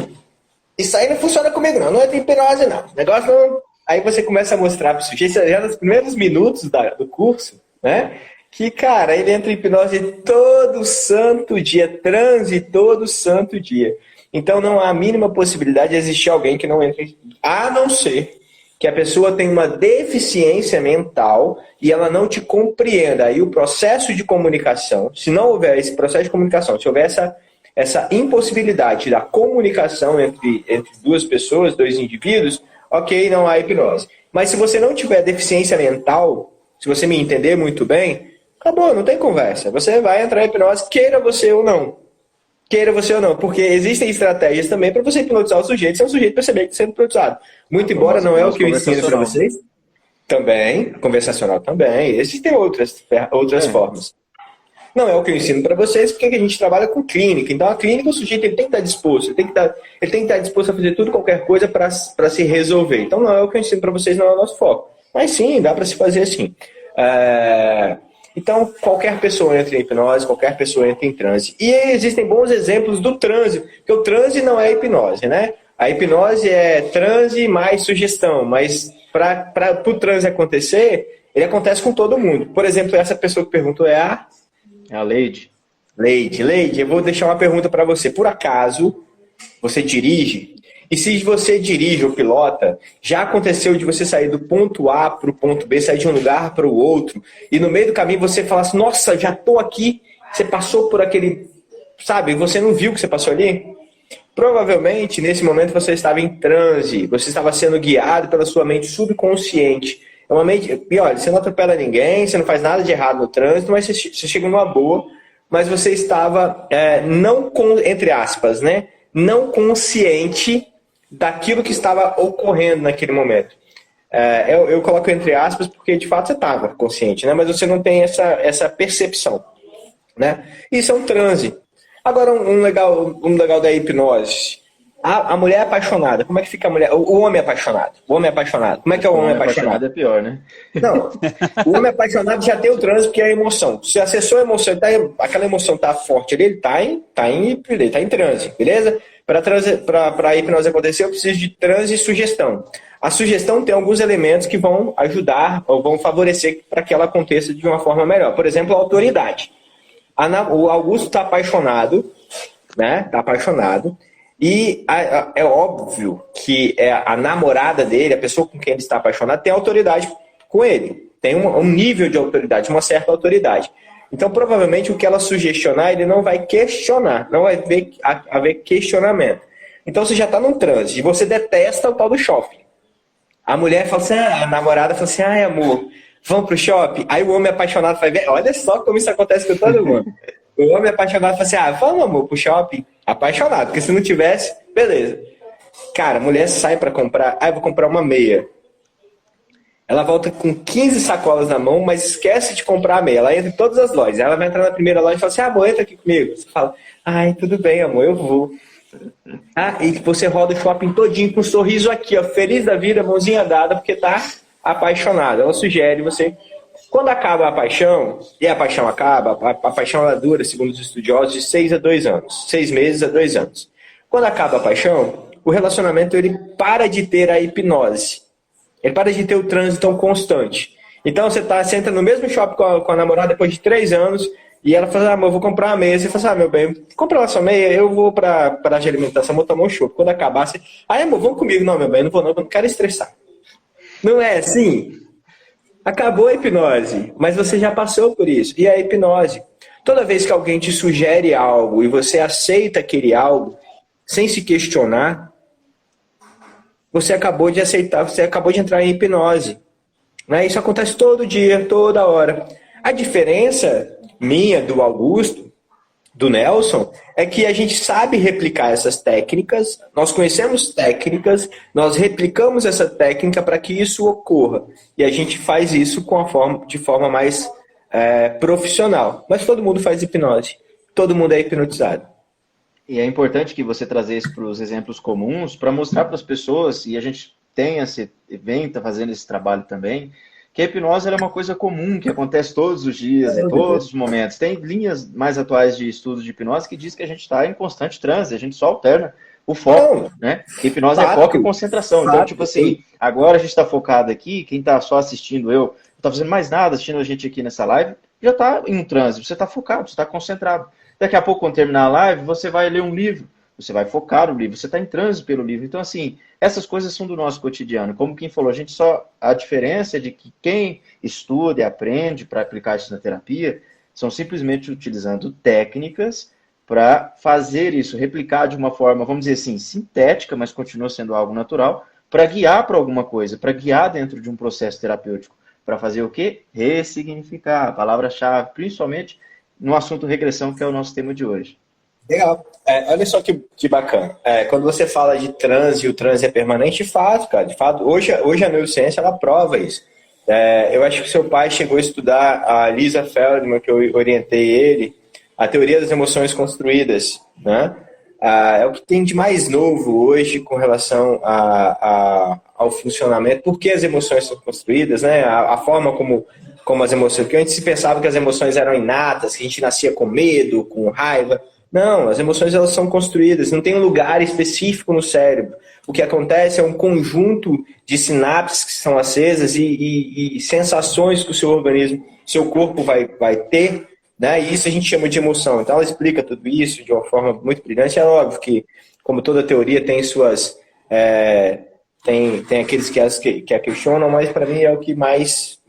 isso aí não funciona comigo não é hipnose não. O negócio não... Aí você começa a mostrar para o sujeito, já nos primeiros minutos do curso, né, que, cara, ele entra em hipnose todo santo dia, transe todo santo dia. Então não há a mínima possibilidade de existir alguém que não entre, a não ser que a pessoa tenha uma deficiência mental e ela não te compreenda. Aí o processo de comunicação, se não houver esse processo de comunicação, se houver essa impossibilidade da comunicação entre 2 pessoas, 2 indivíduos, ok, não há hipnose. Mas se você não tiver deficiência mental, se você me entender muito bem, acabou, não tem conversa. Você vai entrar em hipnose, queira você ou não. Queira você ou não, porque existem estratégias também para você hipnotizar o sujeito, sem o sujeito perceber que está sendo hipnotizado. Muito embora não é o que eu ensino para vocês. Também, conversacional também. Existem outras formas. Não é o que eu ensino para vocês, porque a gente trabalha com clínica. Então, a clínica, o sujeito ele tem que estar disposto. Ele tem que estar disposto a fazer tudo, qualquer coisa para se resolver. Então, não é o que eu ensino para vocês, não é o nosso foco. Mas sim, dá para se fazer assim. Então, qualquer pessoa entra em hipnose, qualquer pessoa entra em transe. E existem bons exemplos do transe, porque o transe não é hipnose, né? A hipnose é transe mais sugestão, mas para o transe acontecer, ele acontece com todo mundo. Por exemplo, essa pessoa que perguntou é a Leide. Leide, eu vou deixar uma pergunta para você. Por acaso, você dirige? E se você dirige ou pilota, já aconteceu de você sair do ponto A para o ponto B, sair de um lugar para o outro, e no meio do caminho você fala assim, nossa, já estou aqui, você passou por aquele, sabe, você não viu que você passou ali? Provavelmente, nesse momento, você estava em transe, você estava sendo guiado pela sua mente subconsciente. É uma mente, e olha, você não atropela ninguém, você não faz nada de errado no trânsito, mas você chega numa boa, mas você estava, entre aspas, né, não consciente daquilo que estava ocorrendo naquele momento. Eu coloco entre aspas porque de fato você estava consciente, né, mas você não tem essa percepção, né? Isso é um transe. Agora, um legal da hipnose. A mulher apaixonada, como é que fica a mulher? O homem apaixonado. O homem apaixonado. Como é que é o homem apaixonado? É pior, né? Não. O homem apaixonado já tem o trânsito, que é a emoção. Se acessou a emoção, aquela emoção tá forte ali, ele tá em transe, beleza? Para a hipnose acontecer, eu preciso de transe e sugestão. A sugestão tem alguns elementos que vão ajudar ou vão favorecer para que ela aconteça de uma forma melhor. Por exemplo, a autoridade. O Augusto está apaixonado, né? Está apaixonado. E é óbvio que a namorada dele, a pessoa com quem ele está apaixonado, tem autoridade com ele. Tem um nível de autoridade, uma certa autoridade. Então, provavelmente, o que ela sugestionar, ele não vai questionar. Não vai haver questionamento. Então, você já está num transe. E você detesta o tal do shopping. A mulher fala assim, a namorada fala assim, ai, amor, vamos pro shopping? Aí o homem apaixonado vai ver, olha só como isso acontece com todo mundo. O homem apaixonado fala assim, vamos, amor, pro shopping? Apaixonado, porque se não tivesse, beleza. Cara, a mulher sai pra comprar, eu vou comprar uma meia. Ela volta com 15 sacolas na mão, mas esquece de comprar a meia. Ela entra em todas as lojas. Ela vai entrar na primeira loja e fala assim, amor, entra aqui comigo. Você fala, ai, tudo bem, amor, eu vou. E você roda o shopping todinho com um sorriso aqui, ó, feliz da vida, mãozinha dada, porque tá apaixonado. Ela sugere você... Quando acaba a paixão, e a paixão acaba, a paixão ela dura, segundo os estudiosos, de 6 a 2 anos. 6 meses a 2 anos. Quando acaba a paixão, o relacionamento ele para de ter a hipnose. Ele para de ter o trânsito tão constante. Então você entra no mesmo shopping com a namorada depois de 3 anos, e ela fala, amor, eu vou comprar uma meia. Você fala meu bem, compra lá sua meia, eu vou pra de alimentação, vou tomar um chopp. Quando acabar, você... amor, vamos comigo. Não, meu bem, não vou não, eu não quero estressar. Não é assim? Acabou a hipnose, mas você já passou por isso. E a hipnose, toda vez que alguém te sugere algo e você aceita aquele algo, sem se questionar, você acabou de aceitar, você acabou de entrar em hipnose. Né? Isso acontece todo dia, toda hora. A diferença minha, do Augusto, do Nelson, é que a gente sabe replicar essas técnicas, nós conhecemos técnicas, nós replicamos essa técnica para que isso ocorra. E a gente faz isso de forma mais profissional. Mas todo mundo faz hipnose, todo mundo é hipnotizado. E é importante que você trazer isso para os exemplos comuns, para mostrar para as pessoas, e a gente vem fazendo esse trabalho também, que a hipnose é uma coisa comum, que acontece todos os dias, em todos os momentos. Tem linhas mais atuais de estudos de hipnose que diz que a gente está em constante transe, a gente só alterna o foco, né? Hipnose é foco e concentração. Então, tipo assim, agora a gente está focado aqui, quem está só assistindo não está fazendo mais nada, assistindo a gente aqui nessa live, já está em um transe, você está focado, você está concentrado. Daqui a pouco, quando terminar a live, você vai ler um livro, você vai focar no livro, você está em transe pelo livro. Então, assim, essas coisas são do nosso cotidiano. Como quem falou, a diferença é de que quem estuda e aprende para aplicar isso na terapia, são simplesmente utilizando técnicas para fazer isso, replicar de uma forma, vamos dizer assim, sintética, mas continua sendo algo natural, para guiar para alguma coisa, para guiar dentro de um processo terapêutico. Para fazer o quê? Ressignificar, a palavra-chave, principalmente no assunto regressão, que é o nosso tema de hoje. Legal. Olha só que bacana. Quando você fala de transe, o transe é permanente, de fato, cara. De fato, hoje a neurociência, ela prova isso. Eu acho que seu pai chegou a estudar a Lisa Feldman, que eu orientei ele, a teoria das emoções construídas, né? É o que tem de mais novo hoje com relação ao funcionamento. Por que as emoções são construídas, né? A forma como as emoções... Porque antes se pensava que as emoções eram inatas, que a gente nascia com medo, com raiva. Não, as emoções elas são construídas, não tem um lugar específico no cérebro. O que acontece é um conjunto de sinapses que são acesas e sensações que o seu organismo, seu corpo vai ter, né? E isso a gente chama de emoção. Então ela explica tudo isso de uma forma muito brilhante. É óbvio que, como toda teoria, tem suas... tem aqueles que a questionam, mas para mim é o que mais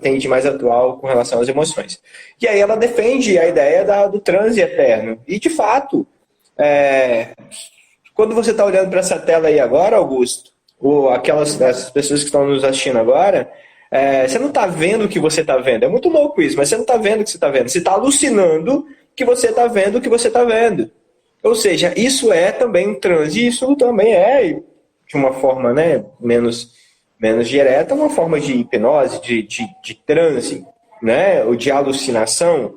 tem de mais atual com relação às emoções. E aí ela defende a ideia do transe eterno. E, de fato, quando você está olhando para essa tela aí agora, Augusto, ou essas pessoas que estão nos assistindo agora, você não está vendo o que você está vendo. É muito louco isso, mas você não está vendo o que você está vendo. Você está alucinando que você está vendo o que você está vendo. Ou seja, isso é também um transe, isso também é, de uma forma, né, menos direta, uma forma de hipnose, de transe, né, ou de alucinação.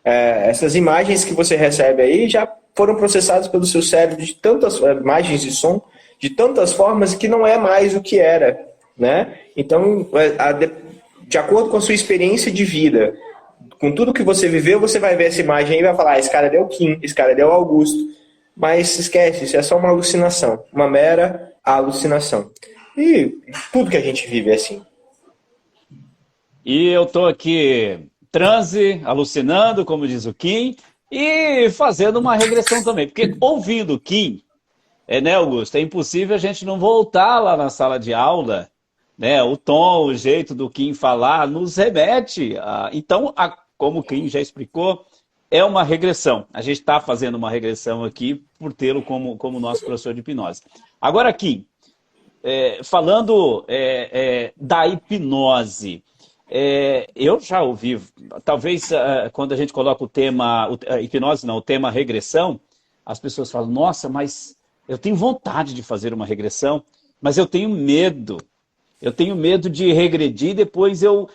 Essas imagens que você recebe aí já foram processadas pelo seu cérebro de tantas imagens de som, de tantas formas que não é mais o que era, né? Então, de acordo com a sua experiência de vida, com tudo que você viveu, você vai ver essa imagem e vai falar, esse cara é o Kim, esse cara é o Augusto. Mas esquece, isso é só uma alucinação, uma mera alucinação. E tudo que a gente vive é assim. E eu tô aqui, transe, alucinando, como diz o Kim, e fazendo uma regressão também. Porque ouvindo o Kim, né, Augusto, é impossível a gente não voltar lá na sala de aula, né? O tom, o jeito do Kim falar nos remete. Então, como o Kim já explicou, é uma regressão. A gente está fazendo uma regressão aqui por tê-lo como nosso professor de hipnose. Agora, Kim, falando da hipnose, eu já ouvi, talvez quando a gente coloca o tema, hipnose não, o tema regressão, as pessoas falam, nossa, mas eu tenho vontade de fazer uma regressão, mas eu tenho medo. Eu tenho medo de regredir, depois eu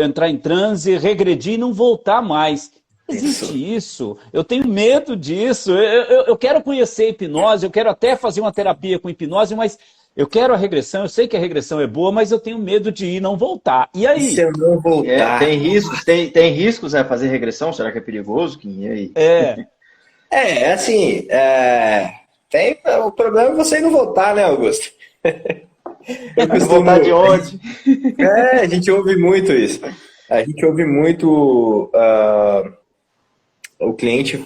entrar em transe, regredir e não voltar mais. Existe isso? Eu tenho medo disso. Eu quero conhecer a hipnose, eu quero até fazer uma terapia com hipnose, mas eu quero a regressão, eu sei que a regressão é boa, mas eu tenho medo de ir e não voltar. E aí? Se eu não voltar... Tem riscos? Tem riscos a fazer regressão? Será que é perigoso, Kim? E aí? Assim... o problema é você não voltar, né, Augusto? Voltar de onde? A gente ouve muito isso. A gente ouve muito o cliente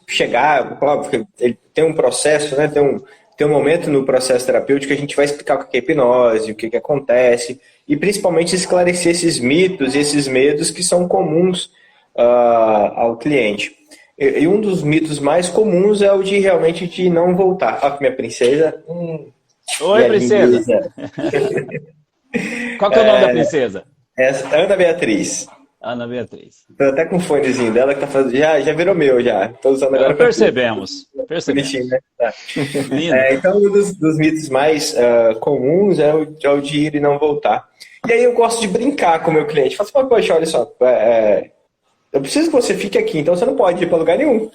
chegar, óbvio, ele tem um processo, né? Tem um momento no processo terapêutico que a gente vai explicar o que é hipnose, o que acontece, e principalmente esclarecer esses mitos e esses medos que são comuns ao cliente. E um dos mitos mais comuns é o de realmente de não voltar. Olha que minha princesa... Oi, princesa. Qual que é o nome da princesa? Ana Beatriz. Ana Beatriz. Tô até com o fonezinho dela que tá fazendo. Já virou meu, já. Tô usando agora. Percebemos. Bonitinho, né? Tá. Então, um dos mitos mais comuns é o de ir e não voltar. E aí eu gosto de brincar com o meu cliente. Falo assim, poxa, olha só, eu preciso que você fique aqui, então você não pode ir para lugar nenhum.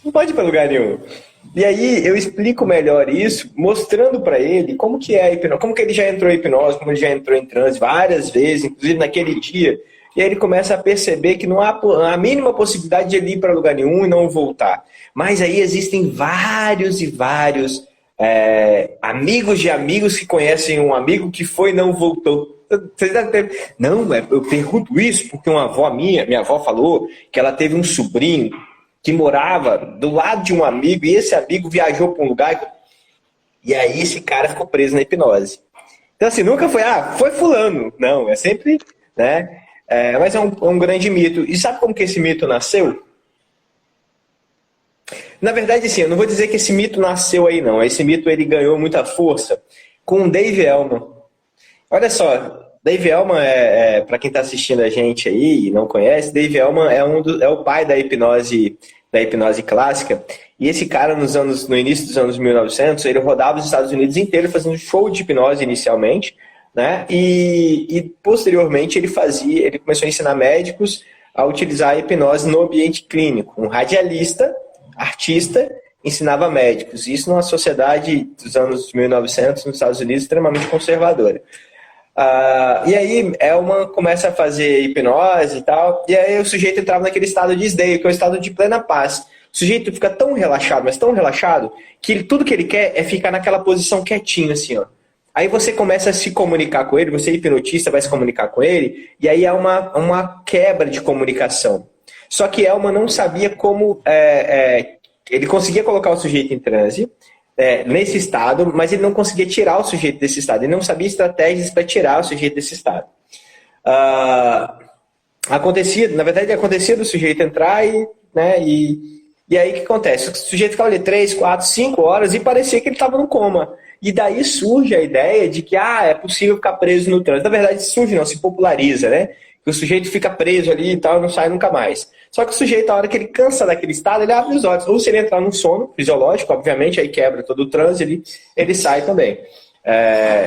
Não pode ir para lugar nenhum. E aí eu explico melhor isso, mostrando para ele como que é a hipnose, como que ele já entrou em hipnose, como ele já entrou em transe várias vezes, inclusive naquele dia. E aí ele começa a perceber que não há a mínima possibilidade de ele ir para lugar nenhum e não voltar. Mas aí existem vários e vários amigos de amigos que conhecem um amigo que foi e não voltou. Vocês devem ter... Não, eu pergunto isso porque uma avó minha avó falou que ela teve um sobrinho que morava do lado de um amigo e esse amigo viajou para um lugar e aí esse cara ficou preso na hipnose. Então assim, nunca foi, foi fulano. Não, é sempre, né? Mas é um grande mito. E sabe como que esse mito nasceu? Na verdade, assim, eu não vou dizer que esse mito nasceu aí, não. Esse mito, ele ganhou muita força com o Dave Elman. Olha só, Dave Elman para quem está assistindo a gente aí e não conhece, Dave Elman é o pai da hipnose clássica. E esse cara, no início dos anos 1900, ele rodava os Estados Unidos inteiros fazendo show de hipnose inicialmente, né? E posteriormente ele começou a ensinar médicos a utilizar a hipnose no ambiente clínico. Um radialista, artista, ensinava médicos. Isso numa sociedade dos anos 1900 nos Estados Unidos extremamente conservadora. E aí Elman começa a fazer hipnose e tal, e aí o sujeito entrava naquele estado de sdeio, que é o estado de plena paz. O sujeito fica tão relaxado, mas tão relaxado, que tudo que ele quer é ficar naquela posição quietinho, assim, ó. Aí você começa a se comunicar com ele, você hipnotista vai se comunicar com ele, e aí há uma quebra de comunicação. Só que Elman não sabia como... ele conseguia colocar o sujeito em transe, nesse estado, mas ele não conseguia tirar o sujeito desse estado. Ele não sabia estratégias para tirar o sujeito desse estado. Acontecia do sujeito entrar e E aí o que acontece? O sujeito ficava ali 3, 4, 5 horas e parecia que ele estava no coma. E daí surge a ideia de que é possível ficar preso no trânsito. Na verdade, surge não, se populariza, né? Que o sujeito fica preso ali e tal, e não sai nunca mais. Só que o sujeito, a hora que ele cansa daquele estado, ele abre os olhos. Ou se ele entrar num sono fisiológico, obviamente, aí quebra todo o trânsito, ele sai também.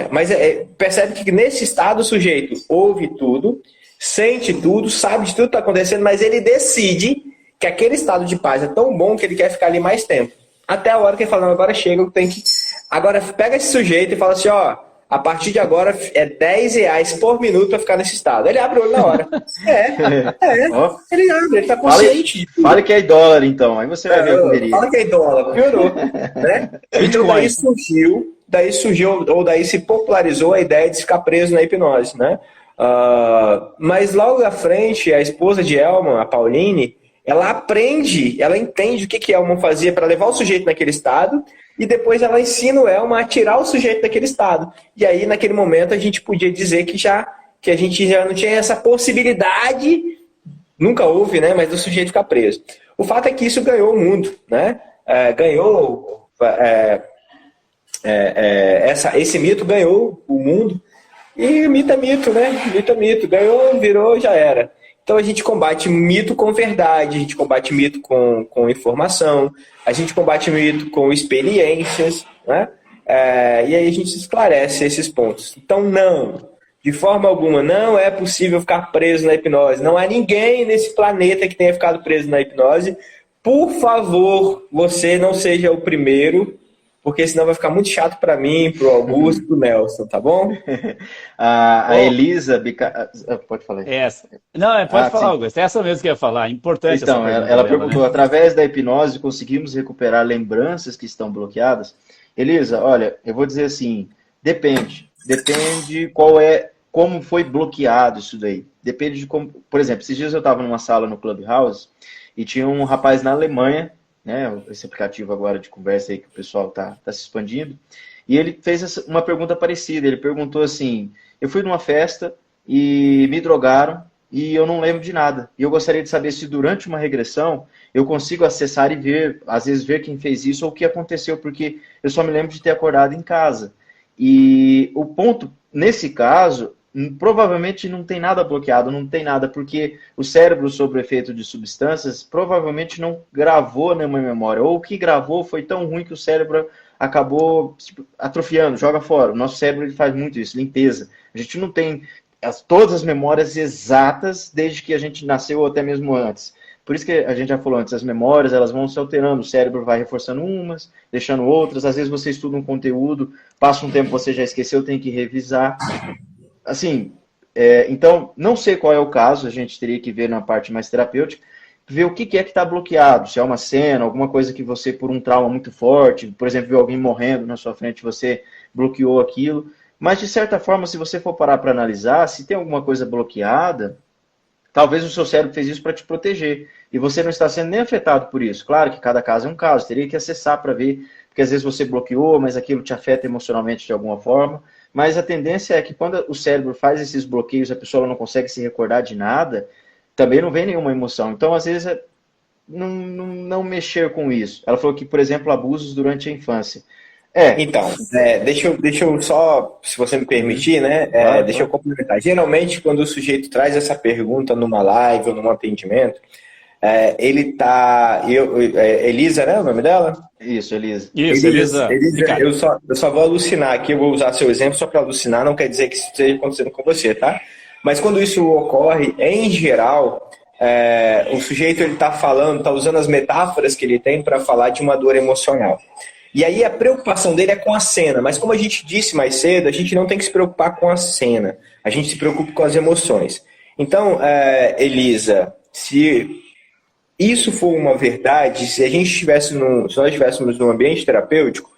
Mas percebe que nesse estado o sujeito ouve tudo, sente tudo, sabe de tudo que está acontecendo, mas ele decide que aquele estado de paz é tão bom que ele quer ficar ali mais tempo. Até a hora que ele fala, não, agora chega, eu tenho que... Agora pega esse sujeito e fala assim, a partir de agora é R$10 por minuto para ficar nesse estado. Ele abre o olho na hora. Ele abre, ele tá consciente. Fale que é dólar, então. Aí você vai ver a correria. Fala que é dólar, piorou. Né? Então daí surgiu, ou daí se popularizou a ideia de ficar preso na hipnose, né? Mas logo à frente, a esposa de Elman, a Pauline, ela entende o que Elman fazia para levar o sujeito naquele estado, e depois ela ensina o Elman a tirar o sujeito daquele estado. E aí, naquele momento, a gente podia dizer que a gente já não tinha essa possibilidade, nunca houve, né, mas do sujeito ficar preso. O fato é que isso ganhou o mundo, né? Esse mito ganhou o mundo, e mito é mito, né? Mito é mito, ganhou, virou, já era. Então a gente combate mito com verdade, a gente combate mito com informação, a gente combate mito com experiências, né? E aí a gente esclarece esses pontos. Então não, de forma alguma, não é possível ficar preso na hipnose. Não há ninguém nesse planeta que tenha ficado preso na hipnose. Por favor, você não seja o primeiro, porque senão vai ficar muito chato para mim, para o Augusto, para o Nelson, tá bom? A Elisa... Pode falar. Pode falar, Augusto. Essa mesmo que eu ia falar. Importante então, essa ela perguntou, através da hipnose conseguimos recuperar lembranças que estão bloqueadas? Elisa, olha, eu vou dizer assim, depende como foi bloqueado isso daí. Depende de como... Por exemplo, esses dias eu estava numa sala no Clubhouse e tinha um rapaz na Alemanha, né, esse aplicativo agora de conversa aí que o pessoal tá se expandindo, e ele fez uma pergunta parecida. Ele perguntou assim, eu fui numa festa e me drogaram e eu não lembro de nada, e eu gostaria de saber se durante uma regressão eu consigo acessar e ver, às vezes ver quem fez isso ou o que aconteceu, porque eu só me lembro de ter acordado em casa. E o ponto, nesse caso, provavelmente não tem nada bloqueado, não tem nada, porque o cérebro, sob o efeito de substâncias, provavelmente não gravou nenhuma memória, ou o que gravou foi tão ruim que o cérebro acabou atrofiando, joga fora. O nosso cérebro ele faz muito isso, limpeza. A gente não tem todas as memórias exatas desde que a gente nasceu ou até mesmo antes. Por isso que a gente já falou antes, as memórias elas vão se alterando, o cérebro vai reforçando umas, deixando outras. Às vezes você estuda um conteúdo, passa um tempo, você já esqueceu, tem que revisar. Assim, então, não sei qual é o caso, a gente teria que ver na parte mais terapêutica, ver o que é que está bloqueado, se é uma cena, alguma coisa que você, por um trauma muito forte, por exemplo, viu alguém morrendo na sua frente, você bloqueou aquilo. Mas, de certa forma, se você for parar para analisar, se tem alguma coisa bloqueada, talvez o seu cérebro fez isso para te proteger. E você não está sendo nem afetado por isso. Claro que cada caso é um caso, teria que acessar para ver, porque às vezes você bloqueou, mas aquilo te afeta emocionalmente de alguma forma. Mas a tendência é que quando o cérebro faz esses bloqueios, a pessoa não consegue se recordar de nada, também não vem nenhuma emoção. Então, às vezes, não mexer com isso. Ela falou que, por exemplo, abusos durante a infância. Então, deixa eu só, se você me permitir, né? Deixa eu complementar. Geralmente, quando o sujeito traz essa pergunta numa live ou num atendimento, ele tá... Elisa, né? O nome dela? Isso, Elisa. Isso, Elisa. Eu só vou alucinar aqui, eu vou usar seu exemplo só para alucinar, não quer dizer que isso esteja acontecendo com você, tá? Mas quando isso ocorre, em geral, o sujeito ele tá usando as metáforas que ele tem para falar de uma dor emocional. E aí a preocupação dele é com a cena, mas como a gente disse mais cedo, a gente não tem que se preocupar com a cena, a gente se preocupa com as emoções. Então, Elisa, se isso for uma verdade, se nós estivéssemos num ambiente terapêutico,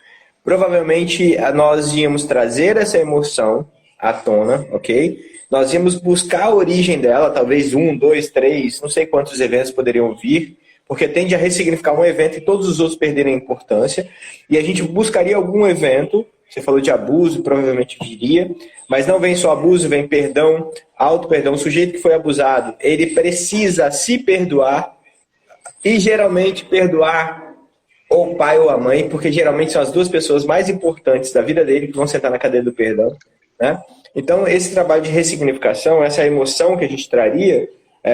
provavelmente nós íamos trazer essa emoção à tona, ok? Nós íamos buscar a origem dela, talvez 1, 2, 3, não sei quantos eventos poderiam vir, porque tende a ressignificar um evento e todos os outros perderem a importância, e a gente buscaria algum evento, você falou de abuso, provavelmente diria, mas não vem só abuso, vem perdão, auto-perdão. O sujeito que foi abusado, ele precisa se perdoar, E geralmente perdoar ou o pai ou a mãe, porque geralmente são as duas pessoas mais importantes da vida dele que vão sentar na cadeira do perdão, né? Então, esse trabalho de ressignificação, essa emoção que a gente traria,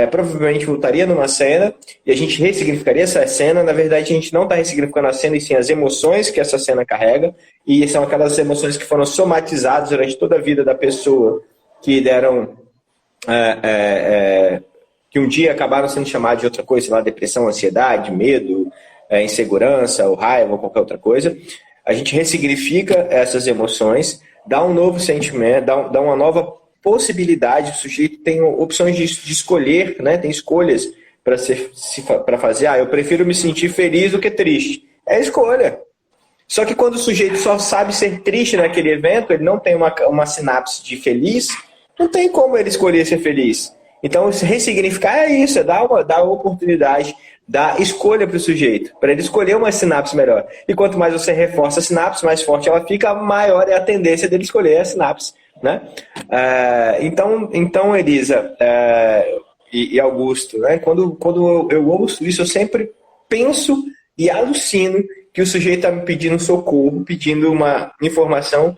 provavelmente voltaria numa cena e a gente ressignificaria essa cena. Na verdade, a gente não está ressignificando a cena, e sim as emoções que essa cena carrega, e são aquelas emoções que foram somatizadas durante toda a vida da pessoa, que deram... que um dia acabaram sendo chamadas de outra coisa, sei lá, depressão, ansiedade, medo, insegurança, ou raiva, ou qualquer outra coisa. A gente ressignifica essas emoções, dá um novo sentimento, dá uma nova possibilidade. O sujeito tem opções de escolher, né? Tem escolhas para fazer. Eu prefiro me sentir feliz do que triste. É escolha. Só que quando o sujeito só sabe ser triste naquele evento, ele não tem uma sinapse de feliz, não tem como ele escolher ser feliz. Então, ressignificar é isso, é dar oportunidade, dar escolha para o sujeito, para ele escolher uma sinapse melhor. E quanto mais você reforça a sinapse, mais forte ela fica, maior é a tendência dele escolher a sinapse, né? Então, Elisa e Augusto, né? Quando eu ouço isso, eu sempre penso e alucino que o sujeito está me pedindo socorro, pedindo uma informação.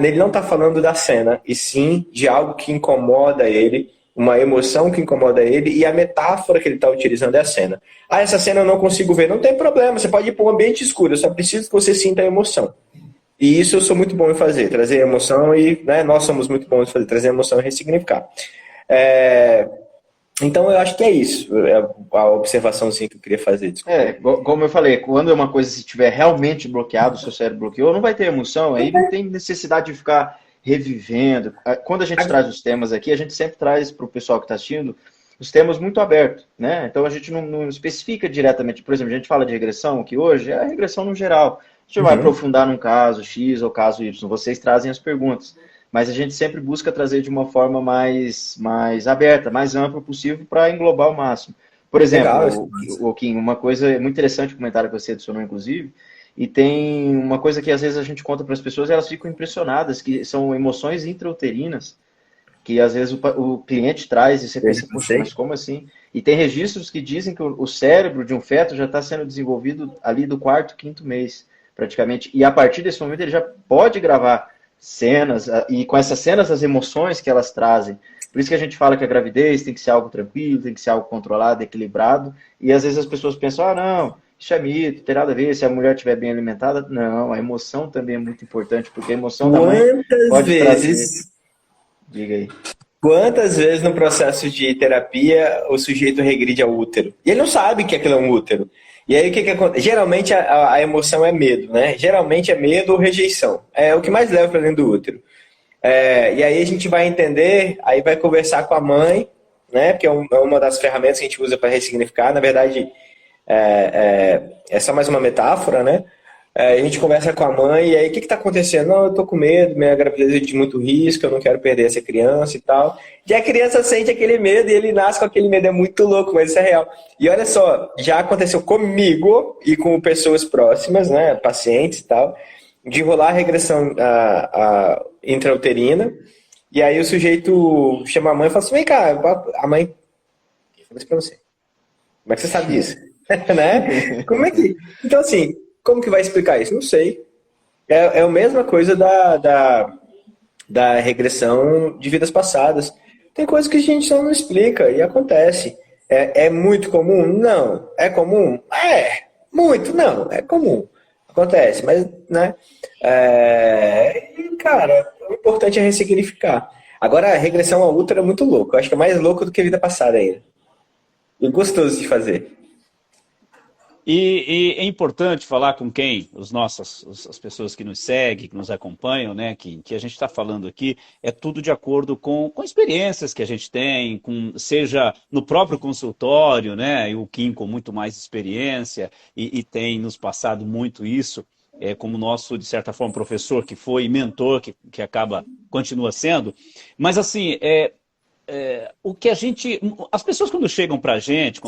Ele não está falando da cena, e sim de algo que incomoda ele, uma emoção que incomoda ele, e a metáfora que ele está utilizando é a cena. Essa cena eu não consigo ver. Não tem problema, você pode ir para um ambiente escuro, eu só preciso que você sinta a emoção. E isso eu sou muito bom em fazer, trazer emoção, e né, nós somos muito bons em fazer, trazer emoção e ressignificar. Então eu acho que é isso, a observaçãozinha que eu queria fazer. Como eu falei, quando é uma coisa, se estiver realmente bloqueado, o seu cérebro bloqueou, não vai ter emoção, aí não tem necessidade de ficar revivendo. Quando a gente traz os temas aqui, a gente sempre traz para o pessoal que está assistindo os temas muito abertos, né? Então a gente não especifica diretamente. Por exemplo, a gente fala de regressão, que hoje é a regressão no geral. A gente vai aprofundar num caso X ou caso Y, vocês trazem as perguntas. Mas a gente sempre busca trazer de uma forma mais aberta, mais ampla possível, para englobar o máximo. Por exemplo, Kim, uma coisa muito interessante, o comentário que você adicionou, inclusive, e tem uma coisa que às vezes a gente conta para as pessoas e elas ficam impressionadas, que são emoções intrauterinas, que às vezes o cliente traz e você pensa, poxa, mas como assim? E tem registros que dizem que o cérebro de um feto já está sendo desenvolvido ali do 4º, 5º mês, praticamente. E a partir desse momento ele já pode gravar cenas, e com essas cenas as emoções que elas trazem. Por isso que a gente fala que a gravidez tem que ser algo tranquilo, tem que ser algo controlado, equilibrado, e às vezes as pessoas pensam, não, isso é mito, tem nada a ver, se a mulher estiver bem alimentada. Não, a emoção também é muito importante, porque a emoção da mãe pode trazer... Diga aí. Quantas vezes no processo de terapia o sujeito regride ao útero? E ele não sabe que aquilo é um útero. E aí o que acontece? Geralmente a emoção é medo, né? Geralmente é medo ou rejeição. É o que mais leva para dentro do útero. E aí a gente vai entender, aí vai conversar com a mãe, né? Porque é uma das ferramentas que a gente usa para ressignificar. Na verdade, é só mais uma metáfora, né? A gente conversa com a mãe, e aí o que está acontecendo? Não, eu tô com medo, minha gravidez é de muito risco, eu não quero perder essa criança e tal. E a criança sente aquele medo e ele nasce com aquele medo, é muito louco, mas isso é real. E olha só, já aconteceu comigo e com pessoas próximas, né, pacientes e tal, de rolar a regressão intrauterina, e aí o sujeito chama a mãe e fala assim, vem cá, a mãe, eu falei isso pra você, como é que você sabe disso? Né? Como é que... Então assim... Como que vai explicar isso? Não sei. É a mesma coisa da regressão de vidas passadas. Tem coisas que a gente só não explica e acontece. É muito comum? Não. É comum? Muito, não. É comum. Acontece, mas, né? Cara, o importante é ressignificar. Agora, a regressão ao útero é muito louco. Eu acho que é mais louco do que a vida passada ainda. E gostoso de fazer. E é importante falar com quem? As pessoas que nos seguem, que nos acompanham, né? Que a gente está falando aqui, é tudo de acordo com experiências que a gente tem, seja no próprio consultório, né? E o Kim com muito mais experiência e tem nos passado muito isso, como nosso, de certa forma, professor que foi, mentor, que continua sendo. Mas assim, o que as pessoas quando chegam para a gente,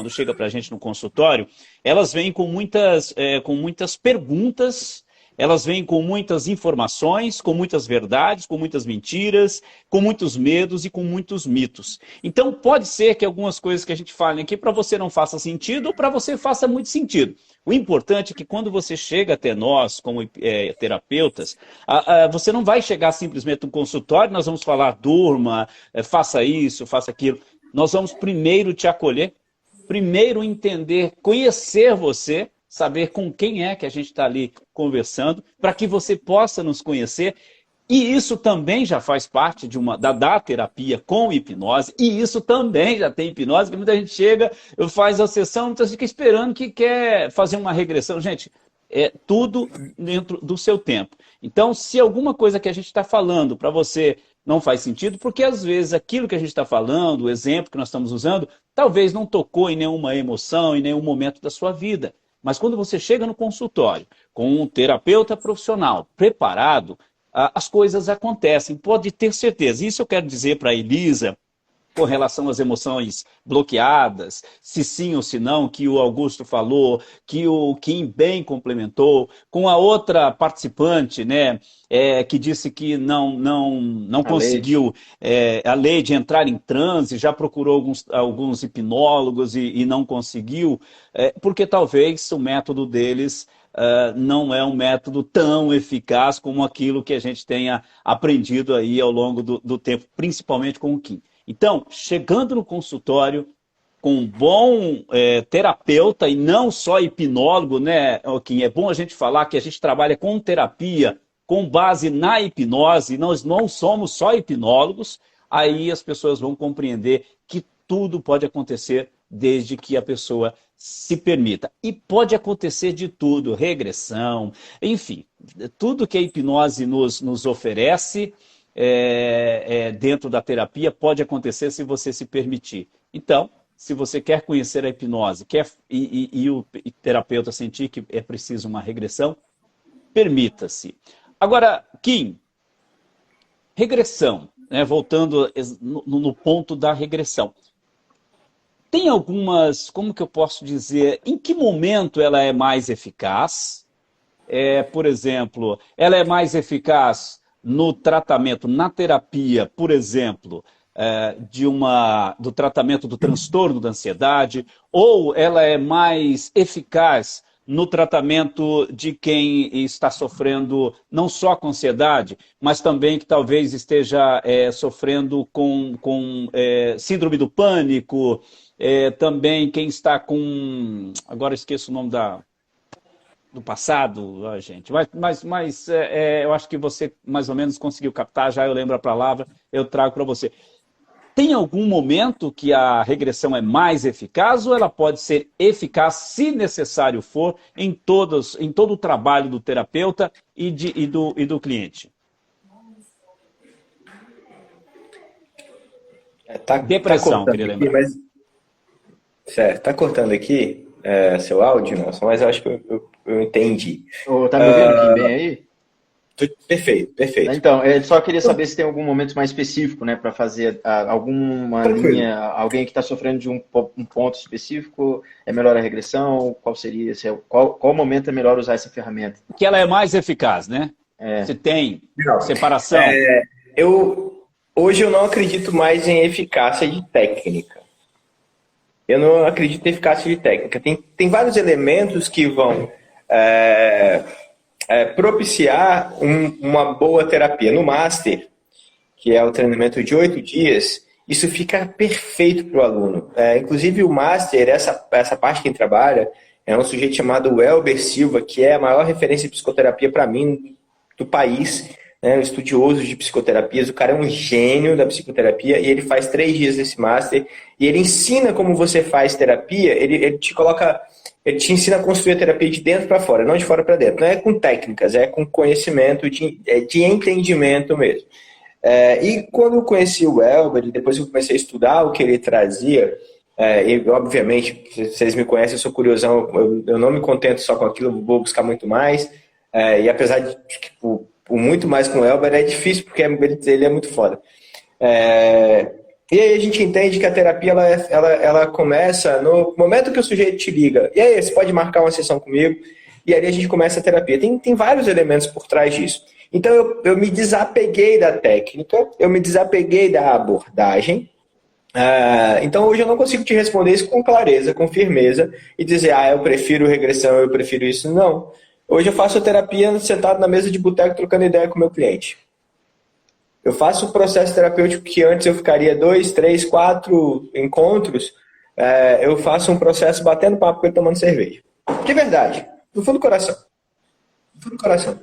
no consultório, elas vêm com muitas perguntas elas vêm com muitas informações, com muitas verdades, com muitas mentiras, com muitos medos e com muitos mitos. Então pode ser que algumas coisas que a gente fale aqui para você não faça sentido ou para você faça muito sentido. O importante é que quando você chega até nós, como terapeutas, você não vai chegar simplesmente no consultório, nós vamos falar, durma, faça isso, faça aquilo. Nós vamos primeiro te acolher, primeiro entender, conhecer você, saber com quem é que a gente está ali conversando, para que você possa nos conhecer. E isso também já faz parte da terapia com hipnose, e isso também já tem hipnose, que muita gente chega, faz a sessão, muita gente fica esperando que quer fazer uma regressão. Gente, é tudo dentro do seu tempo. Então, se alguma coisa que a gente está falando para você não faz sentido, porque às vezes aquilo que a gente está falando, o exemplo que nós estamos usando, talvez não tocou em nenhuma emoção, em nenhum momento da sua vida. Mas quando você chega no consultório com um terapeuta profissional preparado, as coisas acontecem, pode ter certeza. Isso eu quero dizer para a Elisa, com relação às emoções bloqueadas, se sim ou se não, que o Augusto falou, que o Kim bem complementou, com a outra participante, né, que disse que não conseguiu, a Leide entrar em transe, já procurou alguns hipnólogos e não conseguiu, porque talvez o método deles não é um método tão eficaz como aquilo que a gente tenha aprendido aí ao longo do tempo, principalmente com o Kim. Então, chegando no consultório com um bom terapeuta e não só hipnólogo, né, Kim? É bom a gente falar que a gente trabalha com terapia com base na hipnose, nós não somos só hipnólogos, aí as pessoas vão compreender que tudo pode acontecer desde que a pessoa se permita. E pode acontecer de tudo, regressão, enfim, tudo que a hipnose nos oferece dentro da terapia pode acontecer se você se permitir. Então, se você quer conhecer a hipnose e o terapeuta sentir que é preciso uma regressão, permita-se. Agora, Kim, regressão, né, voltando no ponto da regressão. Tem algumas, como que eu posso dizer, em que momento ela é mais eficaz? Por exemplo, ela é mais eficaz no tratamento, na terapia, por exemplo, do tratamento do transtorno da ansiedade, ou ela é mais eficaz no tratamento de quem está sofrendo não só com ansiedade, mas também que talvez esteja sofrendo com síndrome do pânico, também quem está com... Agora esqueço o nome do passado, gente. Mas eu acho que você mais ou menos conseguiu captar, já eu lembro a palavra, eu trago para você. Tem algum momento que a regressão é mais eficaz ou ela pode ser eficaz, se necessário for, em todo o trabalho do terapeuta e do cliente? Depressão, queria lembrar. Certo, tá cortando aqui seu áudio, Nelson, mas eu acho que eu entendi. Tá me ouvindo aqui bem aí? Perfeito. Então, eu só queria saber se tem algum momento mais específico, né, para fazer alguma linha, alguém que está sofrendo de um ponto específico, é melhor a regressão? Qual seria? Qual momento é melhor usar essa ferramenta? Que ela é mais eficaz, né? Se tem separação. Hoje eu não acredito mais em eficácia de técnica. Eu não acredito em eficácia de técnica. Tem vários elementos que vão propiciar uma boa terapia. No Master, que é o treinamento de 8 dias, isso fica perfeito para o aluno. Inclusive o Master, essa parte quem trabalha, é um sujeito chamado Welber Silva, que é a maior referência de psicoterapia para mim do país, um estudioso de psicoterapias. O cara é um gênio da psicoterapia e ele faz 3 dias desse Master e ele ensina como você faz terapia, ele te ensina a construir a terapia de dentro para fora, não de fora para dentro. Não é com técnicas, é com conhecimento de entendimento mesmo. E quando eu conheci o Welber, depois eu comecei a estudar o que ele trazia, e obviamente, vocês me conhecem, eu sou curiosão, eu não me contento só com aquilo, vou buscar muito mais. E apesar de, o muito mais com o Welber é difícil, porque ele é muito foda. E aí a gente entende que a terapia ela começa no momento que o sujeito te liga. E aí, você pode marcar uma sessão comigo? e ali a gente começa a terapia. Tem vários elementos por trás disso. Então eu me desapeguei da técnica, eu me desapeguei da abordagem. Então hoje eu não consigo te responder isso com clareza, com firmeza, e dizer, eu prefiro regressão, eu prefiro isso. Não. Hoje eu faço terapia sentado na mesa de boteco trocando ideia com o meu cliente. Eu faço um processo terapêutico que antes eu ficaria 2, 3, 4 encontros. Eu faço um processo batendo papo com ele tomando cerveja. De verdade. Do fundo do coração. Do fundo do coração.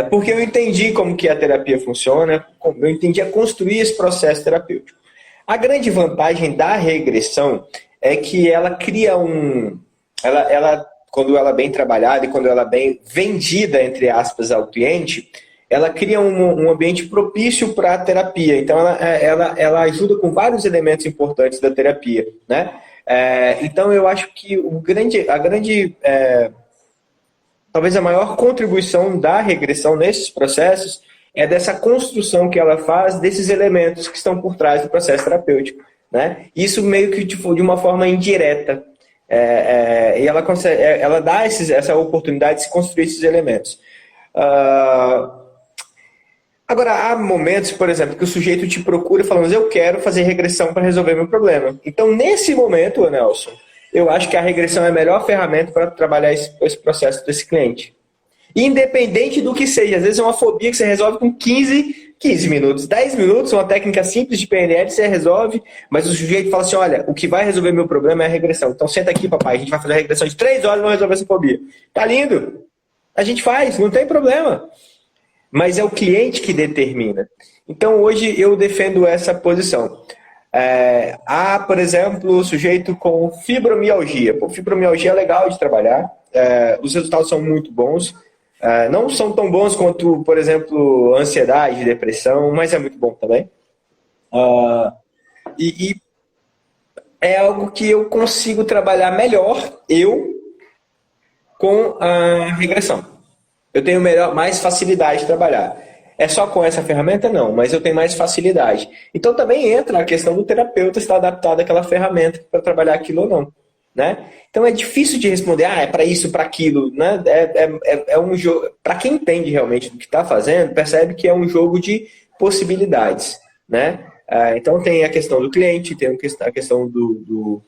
Porque eu entendi como que a terapia funciona, eu entendi a construir esse processo terapêutico. A grande vantagem da regressão é que ela cria quando ela é bem trabalhada e quando ela é bem vendida, entre aspas, ao cliente, ela cria um ambiente propício para a terapia. Então, ela ajuda com vários elementos importantes da terapia, né? Então, eu acho que talvez a maior contribuição da regressão nesses processos é dessa construção que ela faz desses elementos que estão por trás do processo terapêutico, né? Isso meio que de uma forma indireta. E ela dá essa oportunidade de se construir esses elementos. Agora, há momentos, por exemplo, que o sujeito te procura falando, eu quero fazer regressão para resolver meu problema. Então, nesse momento, Nelson, eu acho que a regressão é a melhor ferramenta para trabalhar esse processo desse cliente. Independente do que seja. Às vezes é uma fobia que você resolve com 15 minutos. 10 minutos, uma técnica simples de PNL, você resolve, mas o sujeito fala assim, olha, o que vai resolver meu problema é a regressão. Então senta aqui, papai, a gente vai fazer a regressão de 3 horas e vamos resolver essa fobia. Tá lindo? A gente faz, não tem problema. Mas é o cliente que determina. Então hoje eu defendo essa posição. Por exemplo, o sujeito com fibromialgia. Fibromialgia é legal de trabalhar, os resultados são muito bons. Não são tão bons quanto, por exemplo, ansiedade, depressão, mas é muito bom também. E é algo que eu consigo trabalhar melhor, com a regressão. Eu tenho mais facilidade de trabalhar. É só com essa ferramenta? Não, mas eu tenho mais facilidade. Então também entra a questão do terapeuta estar adaptado àquela ferramenta para trabalhar aquilo ou não. Né? Então é difícil de responder, é para isso, para aquilo, né? É um jogo. Para quem entende realmente do que está fazendo, percebe que é um jogo de possibilidades, né? Então tem a questão do cliente, tem a questão do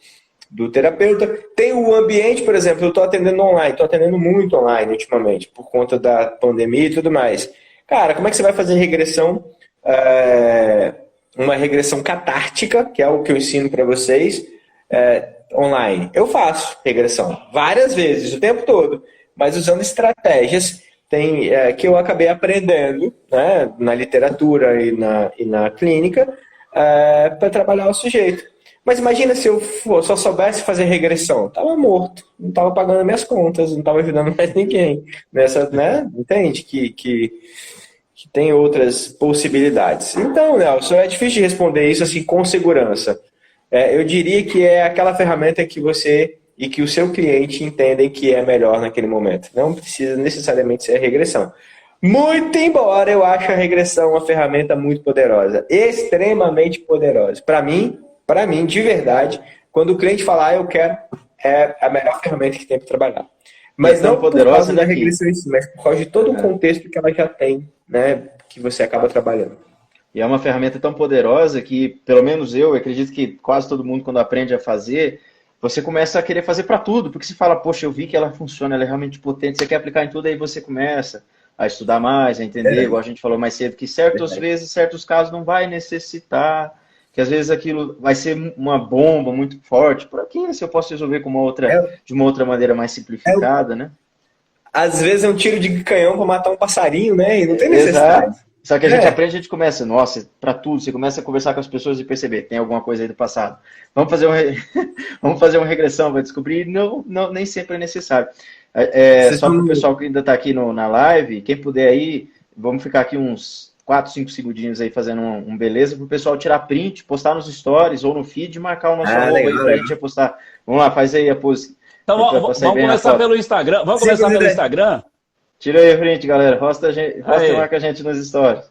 terapeuta, tem o ambiente, por exemplo, eu estou atendendo online, estou atendendo muito online ultimamente, por conta da pandemia e tudo mais. Cara, como é que você vai fazer regressão? Uma regressão catártica, que é o que eu ensino para vocês, online. Eu faço regressão várias vezes, o tempo todo, mas usando estratégias que eu acabei aprendendo, né, na literatura e na clínica para trabalhar o sujeito. Mas imagina se eu só soubesse fazer regressão. Estava morto, não estava pagando minhas contas, não estava ajudando mais ninguém. Né? Entende? Que tem outras possibilidades. Então, Nelson, é difícil de responder isso assim com segurança. Eu diria que é aquela ferramenta que você e que o seu cliente entendem que é melhor naquele momento. Não precisa necessariamente ser a regressão. Muito embora eu ache a regressão uma ferramenta muito poderosa, extremamente poderosa. Para mim, de verdade, quando o cliente falar, eu quero, é a melhor ferramenta que tem para trabalhar. Mas não poderosa por causa da regressão em si, mas por causa de todo o contexto que ela já tem, né, que você acaba trabalhando. E é uma ferramenta tão poderosa que, pelo menos eu acredito que quase todo mundo, quando aprende a fazer, você começa a querer fazer para tudo, porque você fala, poxa, eu vi que ela funciona, ela é realmente potente, você quer aplicar em tudo, aí você começa a estudar mais, a entender, igual a gente falou mais cedo, que certas vezes, certos casos não vai necessitar, que às vezes aquilo vai ser uma bomba muito forte, por aqui, se eu posso resolver com de uma outra maneira mais simplificada, né? Às vezes é um tiro de canhão para matar um passarinho, né? E não tem necessidade. Exato. Só que a gente aprende, a gente começa, nossa, para tudo, você começa a conversar com as pessoas e perceber, tem alguma coisa aí do passado. Vamos fazer uma regressão, vai descobrir, não, nem sempre é necessário. Só para o pessoal que ainda está aqui na live, quem puder aí, vamos ficar aqui uns 4, 5 segundinhos aí fazendo um beleza, para o pessoal tirar print, postar nos stories ou no feed e marcar o nosso arroba aí para a gente postar. Vamos lá, faz aí a pose. Então vamos começar pelo Instagram. Vamos começar pelo Instagram? Tira aí a frente, galera. Rosta e marca a gente nos stories.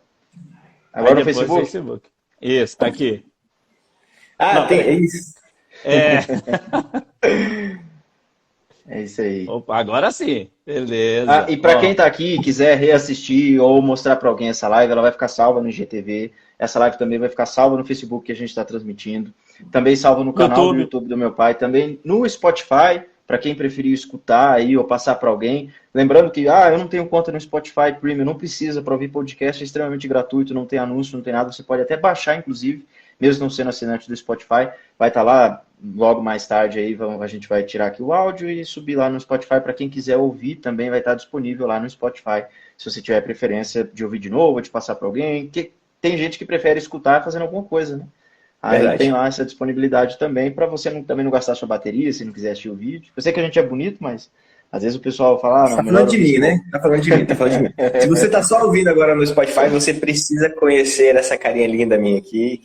Agora no Facebook? Isso, tá aqui. Tem isso. É isso aí. Opa, agora sim. Beleza. E para quem está aqui e quiser reassistir ou mostrar para alguém essa live, ela vai ficar salva no IGTV. Essa live também vai ficar salva no Facebook que a gente está transmitindo. Também salva no canal do YouTube do meu pai. Também no Spotify, para quem preferir escutar aí ou passar para alguém. Lembrando que, eu não tenho conta no Spotify Premium, não precisa para ouvir podcast, é extremamente gratuito, não tem anúncio, não tem nada. Você pode até baixar, inclusive, mesmo não sendo assinante do Spotify. Vai estar lá logo mais tarde aí, a gente vai tirar aqui o áudio e subir lá no Spotify. Para quem quiser ouvir, também vai estar disponível lá no Spotify, se você tiver preferência de ouvir de novo, de passar para alguém. Tem gente que prefere escutar fazendo alguma coisa, né? Aí Verdade. tem lá essa disponibilidade também, para você também não gastar sua bateria, se não quiser assistir o vídeo. Eu sei que a gente é bonito, mas às vezes o pessoal fala... Tá falando de mim, né? Tá falando de mim. Se você tá só ouvindo agora no Spotify, você precisa conhecer essa carinha linda minha aqui.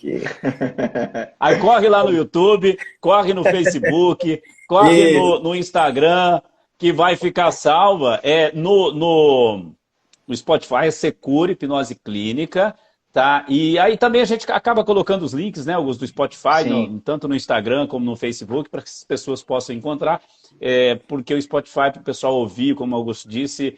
Aí corre lá no YouTube, corre no Facebook, corre no Instagram, que vai ficar salva. No Spotify é Secure Hipnose Clínica, tá? E aí também a gente acaba colocando os links, né, Augusto, do Spotify, tanto no Instagram como no Facebook, para que as pessoas possam encontrar, porque o Spotify, para o pessoal ouvir, como o Augusto disse,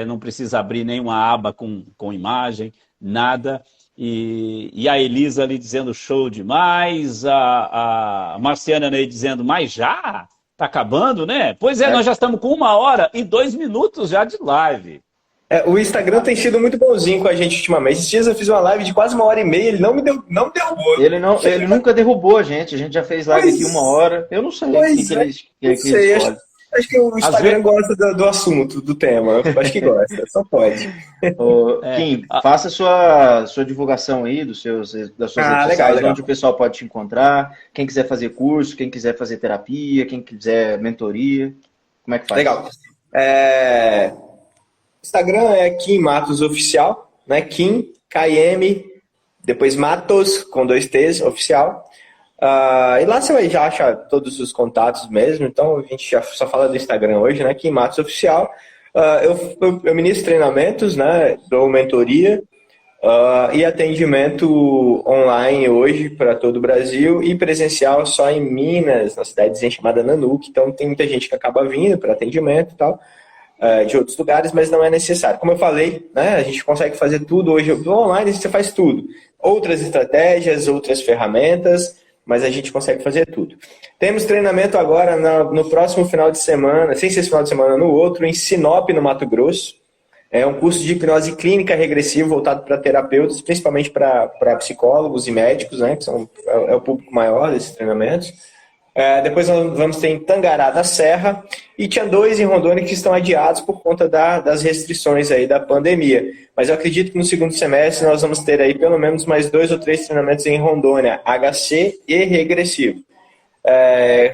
não precisa abrir nenhuma aba com imagem, nada. E a Elisa ali dizendo show demais, a Marciana aí dizendo, mas já? Tá acabando, né? Pois nós já estamos com 1h02 já de live. O Instagram tem sido muito bonzinho com a gente ultimamente. Esses dias eu fiz uma live de quase 1h30, ele não me derrubou. Ele nunca derrubou a gente já fez live aqui 1 hora. Eu não sei o que ele escolhe. Acho que o Instagram gosta do assunto, do tema. Eu acho que gosta, só pode. Kim, faça a sua divulgação aí das suas redes sociais, legal. Onde o pessoal pode te encontrar. Quem quiser fazer curso, quem quiser fazer terapia, quem quiser mentoria. Como é que faz? Legal. Instagram é Kim Matos Oficial, né? Kim, K-I-M, depois Matos, com 2 T's, Oficial. E lá você já acha todos os contatos mesmo, então a gente já só fala do Instagram hoje, né? Kim Matos Oficial. Eu ministro treinamentos, né? Dou mentoria e atendimento online hoje para todo o Brasil e presencial só em Minas, na cidadezinha chamada Nanuque. Então tem muita gente que acaba vindo para atendimento e tal, de outros lugares, mas não é necessário. Como eu falei, né? A gente consegue fazer tudo hoje online, você faz tudo. Outras estratégias, outras ferramentas, mas a gente consegue fazer tudo. Temos treinamento agora no próximo final de semana, sem ser esse final de semana, no outro, em Sinop, no Mato Grosso. É um curso de hipnose clínica regressiva voltado para terapeutas, principalmente para psicólogos e médicos, né, que é o público maior desses treinamentos. Depois nós vamos ter em Tangará da Serra e tinha 2 em Rondônia que estão adiados por conta das restrições aí da pandemia. Mas eu acredito que no segundo semestre nós vamos ter aí pelo menos mais 2 ou 3 treinamentos em Rondônia, HC e regressivo.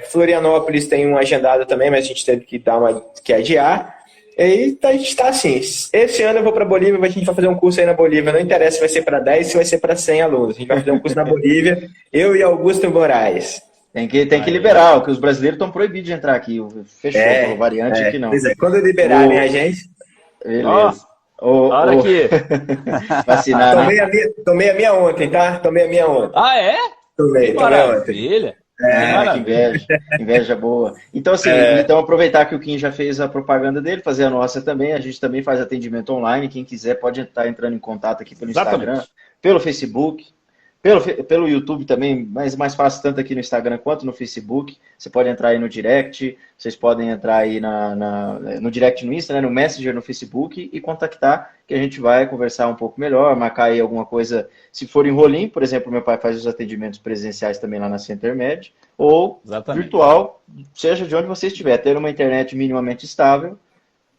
Florianópolis tem um agendado também, mas a gente teve que adiar. E a gente está assim, esse ano eu vou para Bolívia, a gente vai fazer um curso aí na Bolívia, não interessa se vai ser para 10, se vai ser para 100 alunos. A gente vai fazer um curso na Bolívia, eu e Augusto Moraes. Tem que liberar, porque os brasileiros estão proibidos de entrar aqui. Fechou, pelo variante aqui não. Pois quando liberarem a gente... Beleza. Hora que... Vacinar, tomei a minha ontem, tá? Tomei a minha ontem. Ah, é? Tomei ontem. Que inveja boa. Então, assim, então aproveitar que o Kim já fez a propaganda dele, fazer a nossa também. A gente também faz atendimento online. Quem quiser pode estar entrando em contato aqui pelo Instagram, pelo Facebook, pelo YouTube também, mas mais fácil tanto aqui no Instagram quanto no Facebook. Você pode entrar aí no direct, vocês podem entrar aí no direct no Insta, né, no Messenger no Facebook e contactar, que a gente vai conversar um pouco melhor, marcar aí alguma coisa, se for em Rolim, por exemplo, meu pai faz os atendimentos presenciais também lá na Centermed, ou virtual, seja de onde você estiver, ter uma internet minimamente estável,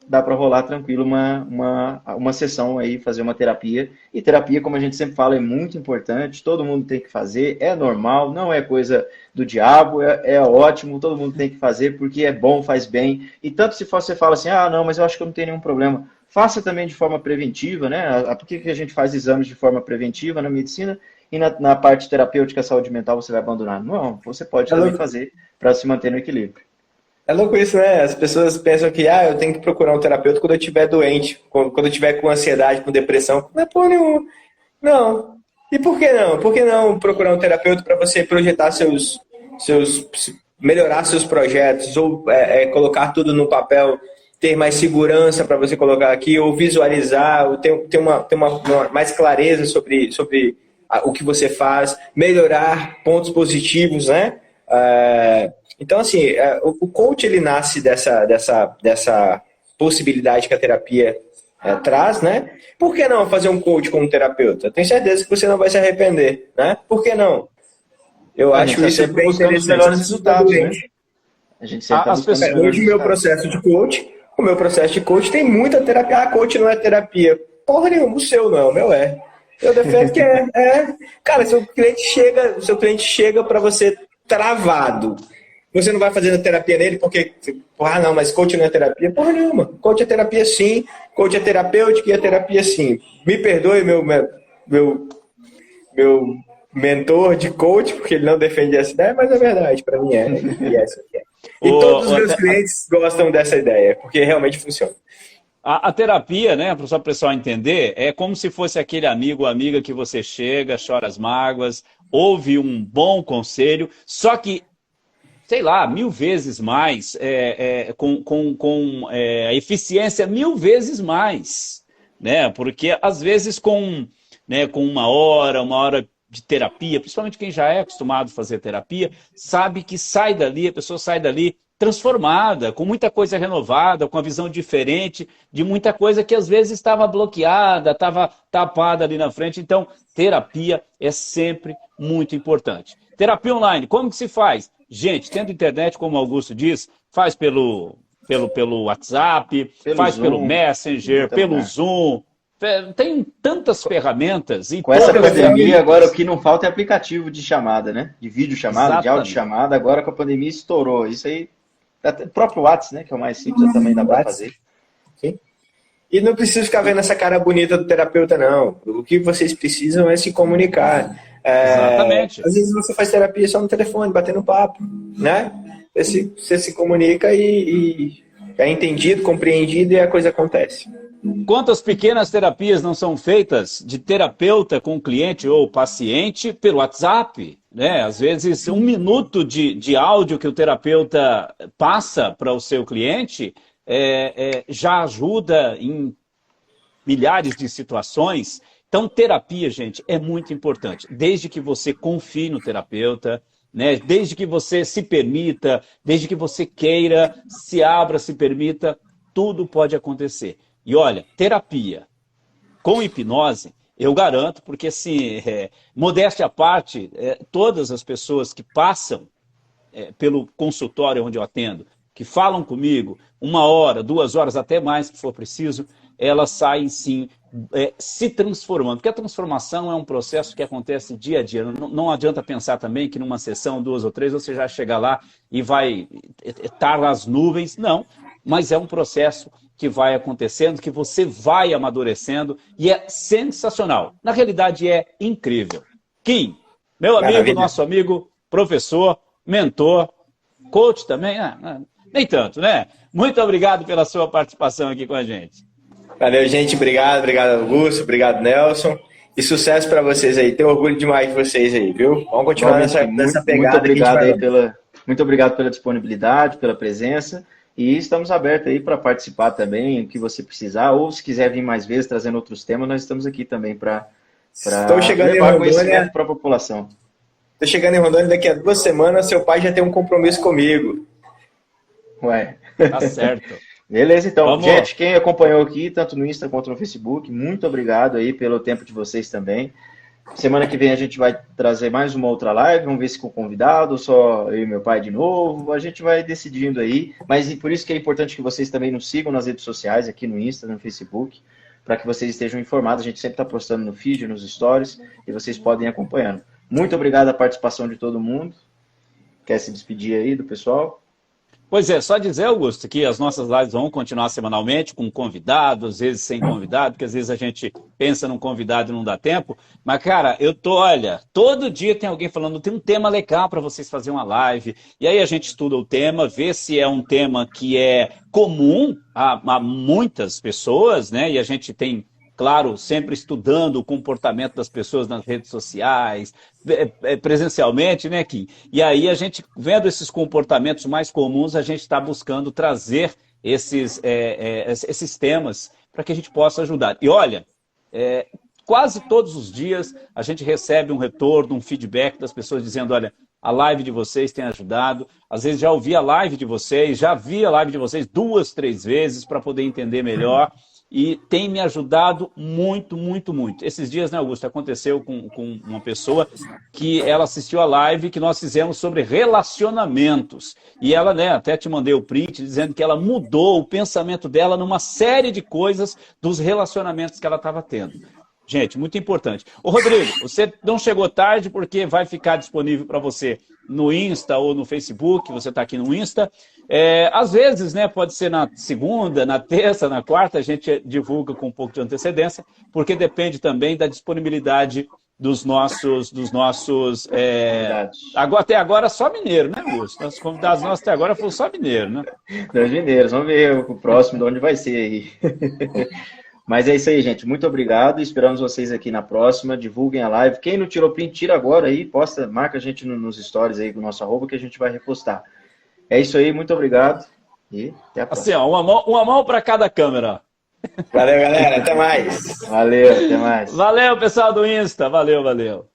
dá para rolar tranquilo uma sessão aí, fazer uma terapia. E terapia, como a gente sempre fala, é muito importante, todo mundo tem que fazer, é normal, não é coisa do diabo, é ótimo, todo mundo tem que fazer porque é bom, faz bem. E tanto se você fala assim, não, mas eu acho que eu não tenho nenhum problema, faça também de forma preventiva, né? Por que a gente faz exames de forma preventiva na medicina e na parte terapêutica, saúde mental, você vai abandonar? Não, você pode também fazer para se manter no equilíbrio. É louco isso, né? As pessoas pensam que eu tenho que procurar um terapeuta quando eu estiver doente, quando eu estiver com ansiedade, com depressão. Não é porra nenhuma. Não. E por que não? Por que não procurar um terapeuta para você projetar seus melhorar seus projetos, ou colocar tudo no papel, ter mais segurança para você colocar aqui, ou visualizar, ou ter uma mais clareza sobre o que você faz, melhorar pontos positivos, né? Então, assim, o coach, ele nasce dessa possibilidade que a terapia traz, né? Por que não fazer um coach como terapeuta? Tenho certeza que você não vai se arrepender, né? Por que não? Eu acho isso sempre bem buscando os interessante. melhores resultados, né? A gente sempre tá As buscando os pessoas- melhores Hoje, o meu processo de coach tem muita terapia. Coach não é terapia. Porra nenhuma, o seu não, o meu é. Eu defendo que é. Cara, seu cliente chega para você travado. Você não vai fazendo terapia nele porque, não, mas coach não é terapia. Porra nenhuma. Coach é terapia sim. Coach é terapêutica e é terapia sim. Me perdoe, meu mentor de coach, porque ele não defende essa ideia, mas é verdade, para mim é. E essa aqui é. E todos os meus clientes gostam dessa ideia, porque realmente funciona. A terapia, né, para o pessoal entender, é como se fosse aquele amigo ou amiga que você chega, chora as mágoas, ouve um bom conselho, só que, sei lá, 1000 vezes mais, com a eficiência 1000 vezes mais, né? Porque às vezes com uma hora de terapia, principalmente quem já é acostumado a fazer terapia, sabe que a pessoa sai dali transformada, com muita coisa renovada, com a visão diferente de muita coisa que às vezes estava bloqueada, estava tapada ali na frente. Então, terapia é sempre muito importante. Terapia online, como que se faz? Gente, tendo internet, como o Augusto diz, faz pelo WhatsApp, faz Zoom, pelo Messenger, pelo Zoom. Tem tantas ferramentas. E com essa todas pandemia, agora o que não falta é aplicativo de chamada, né? De vídeo chamada, de áudio Exatamente. chamada. Agora com a pandemia estourou. Isso aí, até o próprio WhatsApp, né? Que é o mais simples, também dá para fazer. Sim. E não precisa ficar vendo essa cara bonita do terapeuta, não. O que vocês precisam é se comunicar. Exatamente. Às vezes você faz terapia só no telefone, batendo papo, né? Você se comunica e é entendido, compreendido e a coisa acontece. Quantas pequenas terapias não são feitas de terapeuta com cliente ou paciente pelo WhatsApp? Né? Às vezes, 1 minuto de áudio que o terapeuta passa para o seu cliente já ajuda em milhares de situações. Então, terapia, gente, é muito importante. Desde que você confie no terapeuta, né? Desde que você se permita, desde que você queira, se abra, se permita, tudo pode acontecer. E olha, terapia com hipnose, eu garanto, porque assim, modéstia à parte, todas as pessoas que passam pelo consultório onde eu atendo, que falam comigo 1 hora, 2 horas, até mais que for preciso, elas saem sim se transformando. Porque a transformação é um processo que acontece dia a dia. Não adianta pensar também que numa sessão, 2 ou 3, você já chega lá e vai estar nas nuvens. Não, mas é um processo que vai acontecendo, que você vai amadurecendo e é sensacional. Na realidade é incrível. Kim, meu amigo, Maravilha. nosso amigo, professor, mentor, coach também, nem tanto, né? Muito obrigado pela sua participação aqui com a gente. Valeu, gente. Obrigado Augusto. Obrigado, Nelson. E sucesso para vocês aí. Tenho orgulho demais de vocês aí, viu? Vamos continuar nessa pegada. Muito obrigado pela disponibilidade, pela presença. E estamos abertos aí para participar também, o que você precisar. Ou se quiser vir mais vezes trazendo outros temas, nós estamos aqui também para levar conhecimento para a população. Estou chegando em Rondônia daqui a 2 semanas. Seu pai já tem um compromisso comigo. Ué. Tá certo. Beleza, então. Vamos. Gente, quem acompanhou aqui, tanto no Insta quanto no Facebook, muito obrigado aí pelo tempo de vocês também. Semana que vem a gente vai trazer mais uma outra live, vamos ver se com convidado, só eu e meu pai de novo, a gente vai decidindo aí, mas por isso que é importante que vocês também nos sigam nas redes sociais, aqui no Insta, no Facebook, para que vocês estejam informados, a gente sempre está postando no feed, nos stories, e vocês podem ir acompanhando. Muito obrigado a participação de todo mundo. Quer se despedir aí do pessoal? Pois é, só dizer, Augusto, que as nossas lives vão continuar semanalmente com convidado, às vezes sem convidado, porque às vezes a gente pensa num convidado e não dá tempo. Mas, cara, olha, todo dia tem alguém falando, tem um tema legal para vocês fazerem uma live. E aí a gente estuda o tema, vê se é um tema que é comum a muitas pessoas, né? E a gente tem claro, sempre estudando o comportamento das pessoas nas redes sociais, presencialmente, né, Kim? E aí a gente, vendo esses comportamentos mais comuns, a gente está buscando trazer esses temas para que a gente possa ajudar. E olha, quase todos os dias a gente recebe um retorno, um feedback das pessoas dizendo, olha, a live de vocês tem ajudado. Às vezes já ouvi a live de vocês, já vi a live de vocês 2, 3 vezes para poder entender melhor. E tem me ajudado muito, muito, muito. Esses dias, né, Augusto, aconteceu com uma pessoa que ela assistiu a live que nós fizemos sobre relacionamentos. E ela, né, até te mandei o print dizendo que ela mudou o pensamento dela numa série de coisas dos relacionamentos que ela estava tendo. Gente, muito importante. Ô, Rodrigo, você não chegou tarde porque vai ficar disponível para você no Insta ou no Facebook, você está aqui no Insta. Às vezes, né, pode ser na segunda, na terça, na quarta, a gente divulga com um pouco de antecedência, porque depende também da disponibilidade dos nossos até agora só mineiro, né, Augusto? Nossos convidados nossos até agora foram só mineiro, né? Dois mineiros, vamos ver o próximo de onde vai ser aí. Mas é isso aí, gente. Muito obrigado. Esperamos vocês aqui na próxima. Divulguem a live. Quem não tirou print, tira agora aí. Posta, marca a gente nos stories aí com o nosso @, que a gente vai repostar. É isso aí. Muito obrigado. E até a próxima. Assim, ó, uma mão para cada câmera. Valeu, galera. Até mais. Valeu, até mais. Valeu, pessoal do Insta. Valeu, valeu.